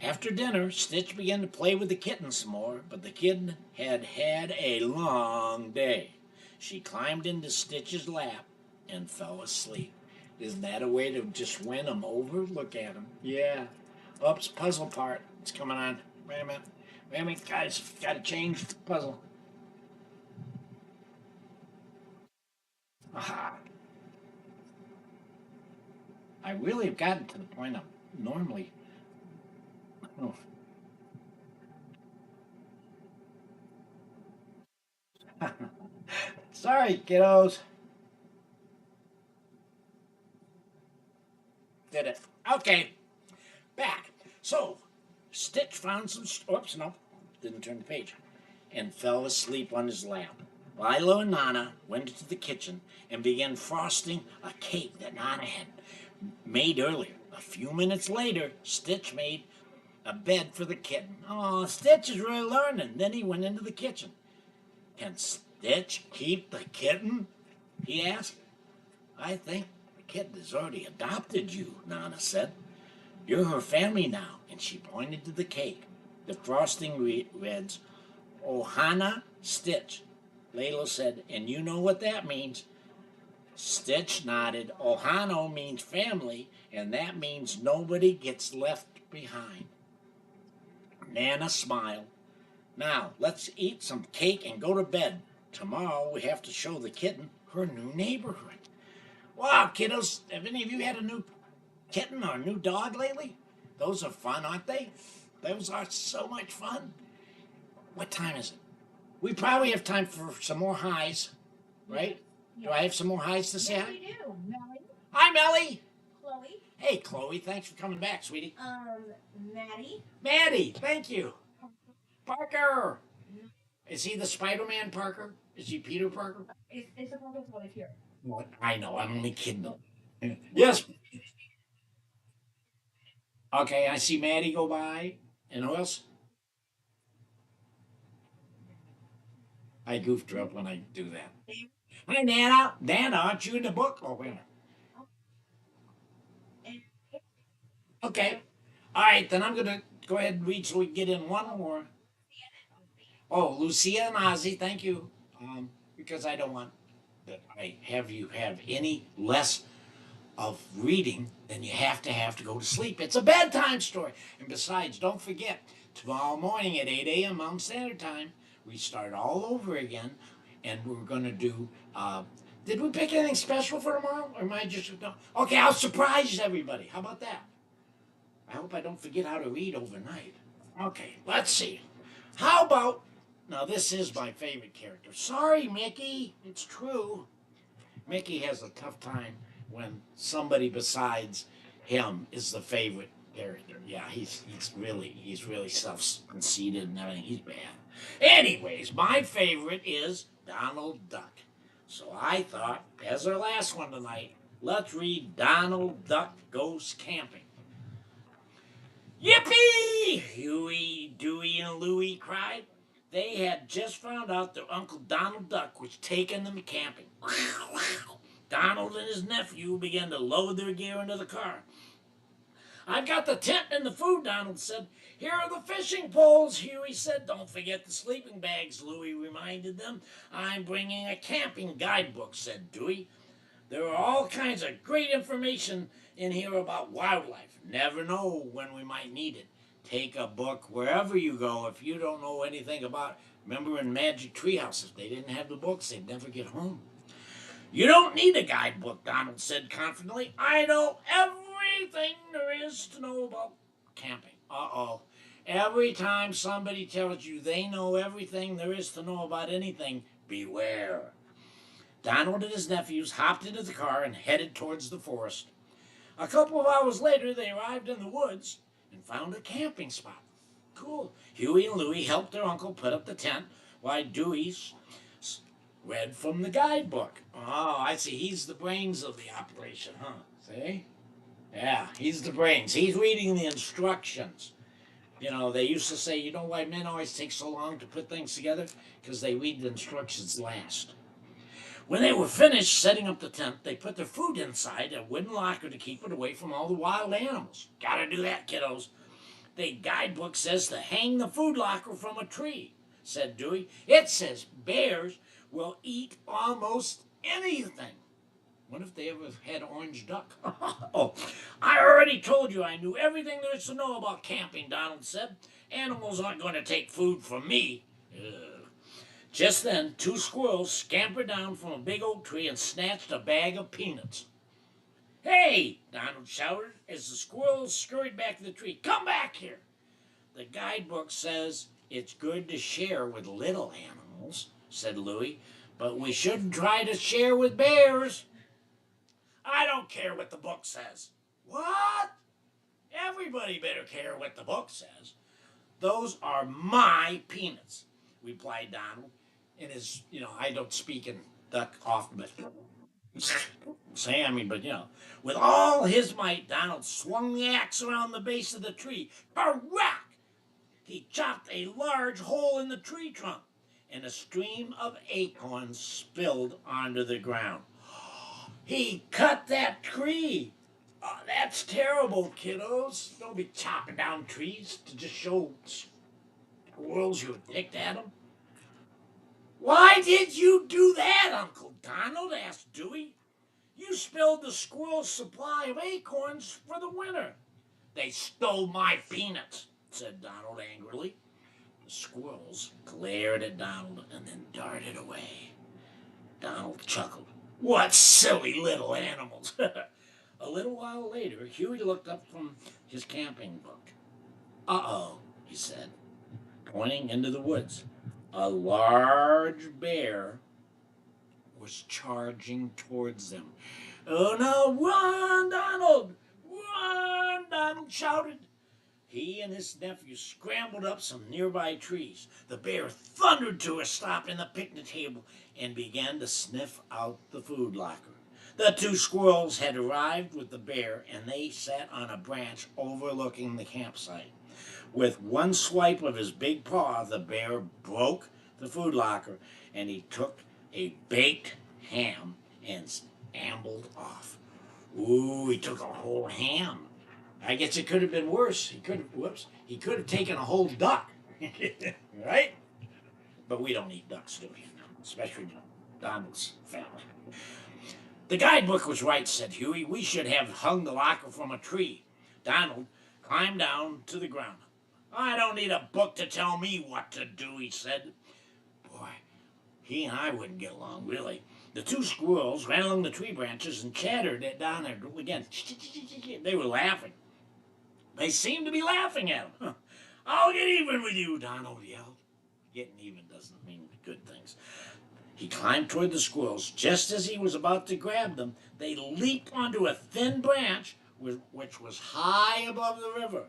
Speaker 1: After dinner, Stitch began to play with the kitten some more, but the kitten had had a long day. She climbed into Stitch's lap and fell asleep. Isn't that a way to just win him over? Look at him. Yeah. Oops, puzzle part. It's coming on. Wait a minute. Wait a minute, guys. Gotta change the puzzle. Aha. I really have gotten to the point of normally. Oh. Sorry, kiddos. Did it. Okay. Back. So, Stitch found some. Oops, no. Didn't turn the page. And fell asleep on his lap. Lilo and Nana went into the kitchen and began frosting a cake that Nana had made earlier. A few minutes later, Stitch made a bed for the kitten. Oh, Stitch is really learning. Then he went into the kitchen. Can Stitch keep the kitten? He asked. I think the kitten has already adopted you, Nana said. You're her family now, and she pointed to the cake. The frosting reads, Ohana Stitch. Lalo said, and you know what that means. Stitch nodded. Ohano means family, and that means nobody gets left behind. Nana smiled. Now, let's eat some cake and go to bed. Tomorrow we have to show the kitten her new neighborhood. Wow, kiddos, have any of you had a new kitten or a new dog lately? Those are fun, aren't they? Those are so much fun. What time is it? We probably have time for some more highs, right?
Speaker 2: Yeah.
Speaker 1: Do I have some more highs to say
Speaker 2: Yes,
Speaker 1: hi?
Speaker 2: we do. Melly,
Speaker 1: Hi, Melly.
Speaker 2: Chloe,
Speaker 1: Hey, Chloe. Thanks for coming back, sweetie.
Speaker 2: Maddie,
Speaker 1: Maddie, thank you. Parker. Is he the Spider-Man Parker? Is he Peter Parker?
Speaker 2: It's a Parker's wife here.
Speaker 1: What? I know. I'm only kidding. Yes. Okay, I see Maddie go by. And who else? I goofed her up when I do that. Hi, Nana. Nana, aren't you in the book? Oh, wait a minute. Okay. All right, then I'm going to go ahead and read so we can get in one more. Oh, Lucia and Ozzy, thank you. Because I don't want that I have you have any less of reading then you have to go to sleep. It's a bedtime story. And besides, don't forget, tomorrow morning at 8 a.m. Mountain Standard Time, we start all over again, and we're going to do. Did we pick anything special for tomorrow? Or am I just. No? Okay, I'll surprise everybody. How about that? I hope I don't forget how to read overnight. Okay, let's see. How about. Now, this is my favorite character. Sorry, Mickey. It's true. Mickey has a tough time when somebody besides him is the favorite character. Yeah, he's really self-conceited and everything. He's bad. Anyways, my favorite is Donald Duck. So I thought, as our last one tonight, Let's read Donald Duck Goes Camping. Yippee! Huey, Dewey, and Louie cried. They had just found out their Uncle Donald Duck was taking them camping. Donald and his nephew began to load their gear into the car. I've got the tent and the food, Donald said. Here are the fishing poles, Huey said. Don't forget the sleeping bags, Louie reminded them. I'm bringing a camping guidebook, said Dewey. There are all kinds of great information in here about wildlife. Never know when we might need it. Take a book wherever you go if you don't know anything about it. Remember in Magic Treehouse, if they didn't have the books, they'd never get home. You don't need a guidebook, Donald said confidently. I know everything there is to know about camping. Uh-oh. Every time somebody tells you they know everything there is to know about anything, beware. Donald and his nephews hopped into the car and headed towards the forest. A couple of hours later, they arrived in the woods and found a camping spot. Cool. Huey and Louie helped their uncle put up the tent while Dewey read from the guidebook. Oh, I see. He's the brains of the operation, huh? See? Yeah, he's the brains. He's reading the instructions. You know, they used to say, you know why men always take so long to put things together? Because they read the instructions last. When they were finished setting up the tent, they put their food inside a wooden locker to keep it away from all the wild animals. Gotta do that, kiddos. The guidebook says to hang the food locker from a tree, said Dewey. It says bears will eat almost anything. What if they ever had orange duck? Oh, I already told you I knew everything there is to know about camping, Donald said. Animals aren't going to take food from me. Ugh. Just then, two squirrels scampered down from a big oak tree and snatched a bag of peanuts. Hey! Donald shouted as the squirrels scurried back to the tree. Come back here! The guidebook says it's good to share with little animals, said Louie, but we shouldn't try to share with bears. I don't care what the book says. What? Everybody better care what the book says. Those are my peanuts, replied Donald. In his, I don't speak in duck often, but Sammy, but with all his might, Donald swung the axe around the base of the tree. Crack! He chopped a large hole in the tree trunk, and a stream of acorns spilled onto the ground. He cut that tree. Oh, that's terrible, kiddos. Don't be chopping down trees to just show squirrels you picked at them. Why did you do that, Uncle Donald? Asked Dewey. You spilled the squirrels' supply of acorns for the winter. They stole my peanuts, said Donald angrily. The squirrels glared at Donald and then darted away. Donald chuckled. What silly little animals. A little while later, Huey looked up from his camping book. Uh-oh, he said, pointing into the woods. A large bear was charging towards them. Oh no, run, Donald! Run! Donald shouted. He and his nephew scrambled up some nearby trees. The bear thundered to a stop in the picnic table and began to sniff out the food locker. The two squirrels had arrived with the bear, and they sat on a branch overlooking the campsite. With one swipe of his big paw, the bear broke the food locker, and he took a baked ham and ambled off. Ooh, he took a whole ham. I guess it could have been worse. He could have taken a whole duck. Right? But we don't eat ducks, do we? Especially Donald's family. The guidebook was right, said Huey. We should have hung the locker from a tree. Donald climbed down to the ground. I don't need a book to tell me what to do, he said. Boy, he and I wouldn't get along, really. The two squirrels ran along the tree branches and chattered down there again. They were laughing. They seemed to be laughing at him. I'll get even with you, Donald yelled. Getting even doesn't mean good things. He climbed toward the squirrels. Just as he was about to grab them, they leaped onto a thin branch which was high above the river.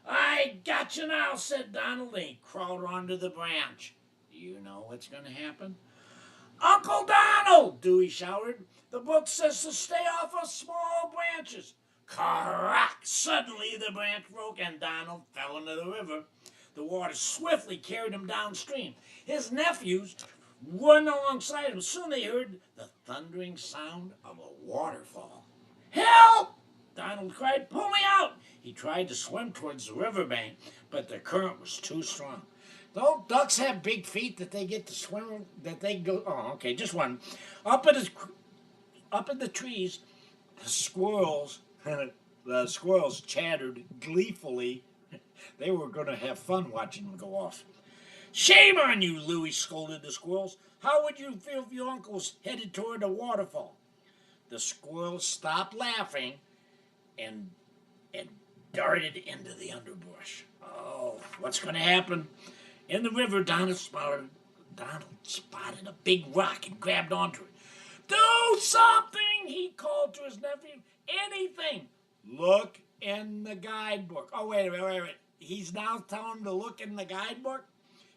Speaker 1: I got you now, said Donald, and he crawled onto the branch. Do you know what's going to happen? Uncle Donald, Dewey shouted. The book says to stay off of small branches. Crack! Suddenly the branch broke and Donald fell into the river. The water swiftly carried him downstream. His nephews run alongside him. Soon they heard the thundering sound of a waterfall. Help! Donald cried. Pull me out! He tried to swim towards the riverbank, but the current was too strong. Don't ducks have big feet that they get to swim? That they go? Oh, okay, just one. Up in the trees, the squirrels. The squirrels chattered gleefully. They were going to have fun watching them go off. Shame on you, Louie scolded the squirrels. How would you feel if your uncles headed toward a waterfall? The squirrels stopped laughing and and darted into the underbrush. Oh, what's going to happen? In the river, Donald spotted a big rock and grabbed onto it. Do something, he called to his nephew. Anything. Look in the guidebook. Oh, wait. He's now telling him to look in the guidebook?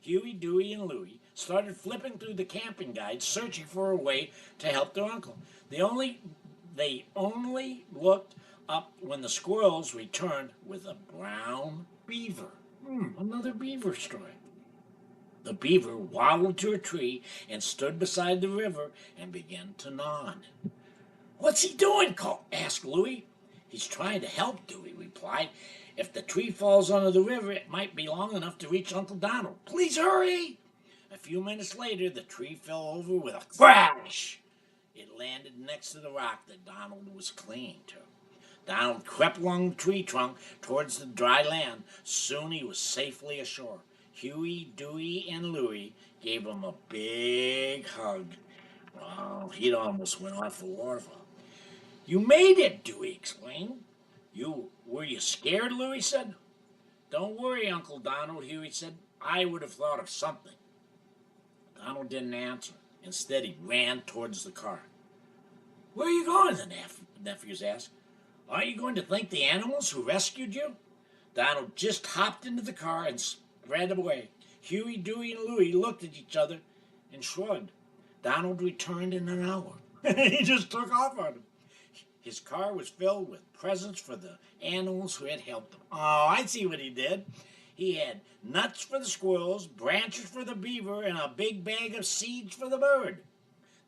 Speaker 1: Huey, Dewey, and Louie started flipping through the camping guide, searching for a way to help their uncle. They only looked up when the squirrels returned with a brown beaver. Another beaver story. The beaver waddled to a tree and stood beside the river and began to nod. What's he doing? Asked Louie. He's trying to help, Dewey replied. If the tree falls under the river, it might be long enough to reach Uncle Donald. Please hurry! A few minutes later, the tree fell over with a crash. It landed next to the rock that Donald was clinging to. Donald crept along the tree trunk towards the dry land. Soon he was safely ashore. Huey, Dewey, and Louie gave him a big hug. Wow, he'd almost went off the waterfall. You made it, Dewey exclaimed. Were you scared? Louie said. Don't worry, Uncle Donald, Huey said. I would have thought of something. Donald didn't answer. Instead, he ran towards the car. Where are you going? The nephews asked. Aren't you going to thank the animals who rescued you? Donald just hopped into the car and sped away. Huey, Dewey, and Louie looked at each other and shrugged. Donald returned in an hour. He just took off on him. His car was filled with presents for the animals who had helped him. Oh, I see what he did. He had nuts for the squirrels, branches for the beaver, and a big bag of seeds for the bird.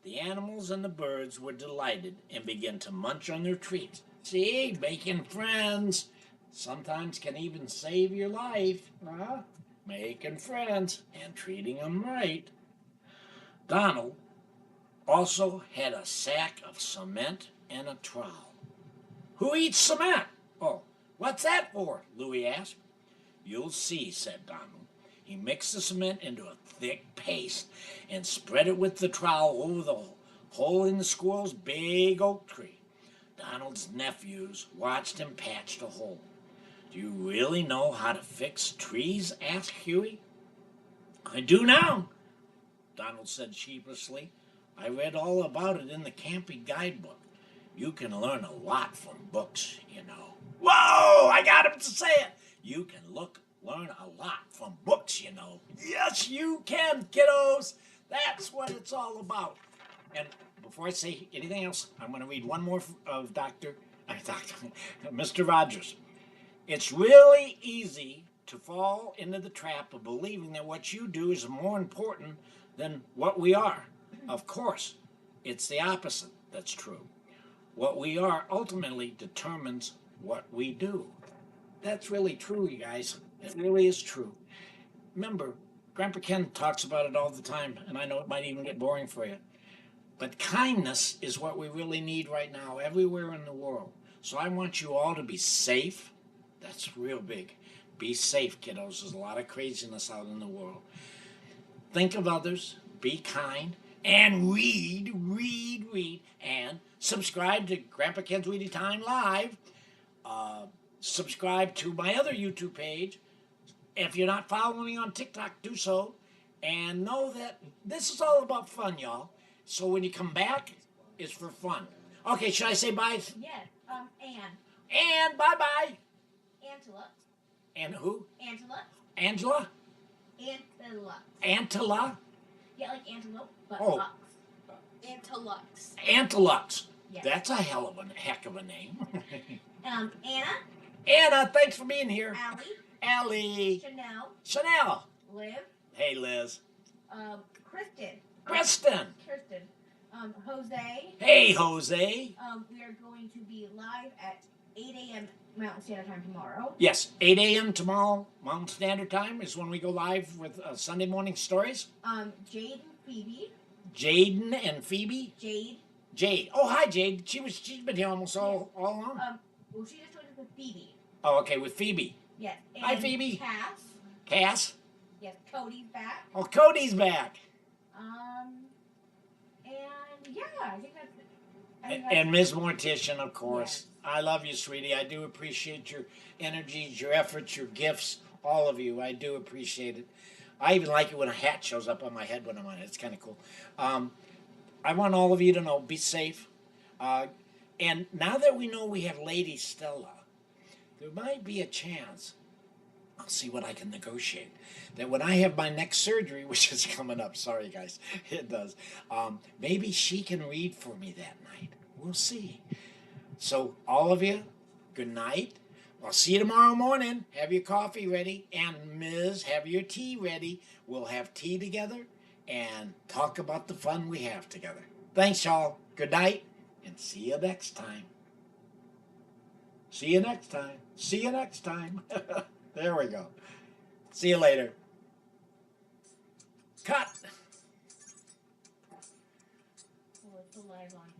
Speaker 1: The animals and the birds were delighted and began to munch on their treats. See, making friends sometimes can even save your life. Huh? Making friends and treating them right. Donald also had a sack of cement and a trowel. Who eats cement? Oh, what's that for? Louie asked. You'll see, said Donald. He mixed the cement into a thick paste and spread it with the trowel over the hole in the squirrel's big oak tree. Donald's nephews watched him patch the hole. Do you really know how to fix trees? Asked Huey. I do now, Donald said sheepishly. I read all about it in the camping guidebook. You can learn a lot from books, you know. Whoa! I got him to say it! You can learn a lot from books, you know. Yes, you can, kiddos! That's what it's all about. And before I say anything else, I'm going to read one more of Mr. Rogers. It's really easy to fall into the trap of believing that what you do is more important than what we are. Of course, it's the opposite that's true. What we are ultimately determines what we do. That's really true, you guys. It really is true. Remember, Grandpa Ken talks about it all the time, and I know it might even get boring for you. But kindness is what we really need right now, everywhere in the world. So I want you all to be safe. That's real big. Be safe, kiddos. There's a lot of craziness out in the world. Think of others. Be kind. And read. And subscribe to Grandpa Ken's Reading Time Live. Subscribe to my other YouTube page. If you're not following me on TikTok, do so. And know that this is all about fun, y'all. So when you come back, it's for fun. Okay, should I say bye?
Speaker 2: Yes. Anne.
Speaker 1: And bye-bye.
Speaker 2: Antela.
Speaker 1: And who?
Speaker 2: Angela.
Speaker 1: Angela?
Speaker 2: Antela.
Speaker 1: Antela?
Speaker 2: Yeah, like antelope, but
Speaker 1: Oh.
Speaker 2: ox.
Speaker 3: Antilux.
Speaker 1: Antilux.
Speaker 2: Yes.
Speaker 1: That's a heck of a name.
Speaker 2: Anna,
Speaker 1: Anna, thanks for being here.
Speaker 2: Allie,
Speaker 1: Allie.
Speaker 2: Chanel,
Speaker 1: Chanel.
Speaker 2: Liv,
Speaker 1: Hey, Liz.
Speaker 2: Kristen,
Speaker 1: Kristen.
Speaker 2: Jose.
Speaker 1: Hey, Jose.
Speaker 2: We are going to be live at 8 a.m. Mountain Standard Time tomorrow.
Speaker 1: Yes, 8 a.m. tomorrow, Mountain Standard Time is when we go live with Sunday Morning Stories.
Speaker 2: Jade and Phoebe.
Speaker 1: Jaden and Phoebe.
Speaker 2: Jade.
Speaker 1: Jade. Oh, hi, Jade. She's been here almost all along.
Speaker 2: Well, she just joined us with Phoebe.
Speaker 1: Oh, okay, with Phoebe.
Speaker 2: Yes. And
Speaker 1: Hi, Phoebe.
Speaker 2: Cass.
Speaker 1: Cass.
Speaker 2: Yes, Cody's back.
Speaker 1: Oh, Cody's back.
Speaker 2: And yeah, I think that's it.
Speaker 1: And Ms. Mortician, of course.
Speaker 2: Yes.
Speaker 1: I love you, sweetie. I do appreciate your energies, your efforts, your gifts, all of you. I do appreciate it. I even like it when a hat shows up on my head when I'm on it. It's kind of cool. I want all of you to know, be safe. And now that we know we have Lady Stella, there might be a chance, I'll see what I can negotiate, that when I have my next surgery, which is coming up, sorry guys, it does, maybe she can read for me that night. We'll see. So all of you, good night. I'll see you tomorrow morning. Have your coffee ready. And Ms., have your tea ready. We'll have tea together and talk about the fun we have together. Thanks, y'all. Good night, and see you next time. See you next time. See you next time. There we go. See you later. Cut.
Speaker 2: Well, it's the live on.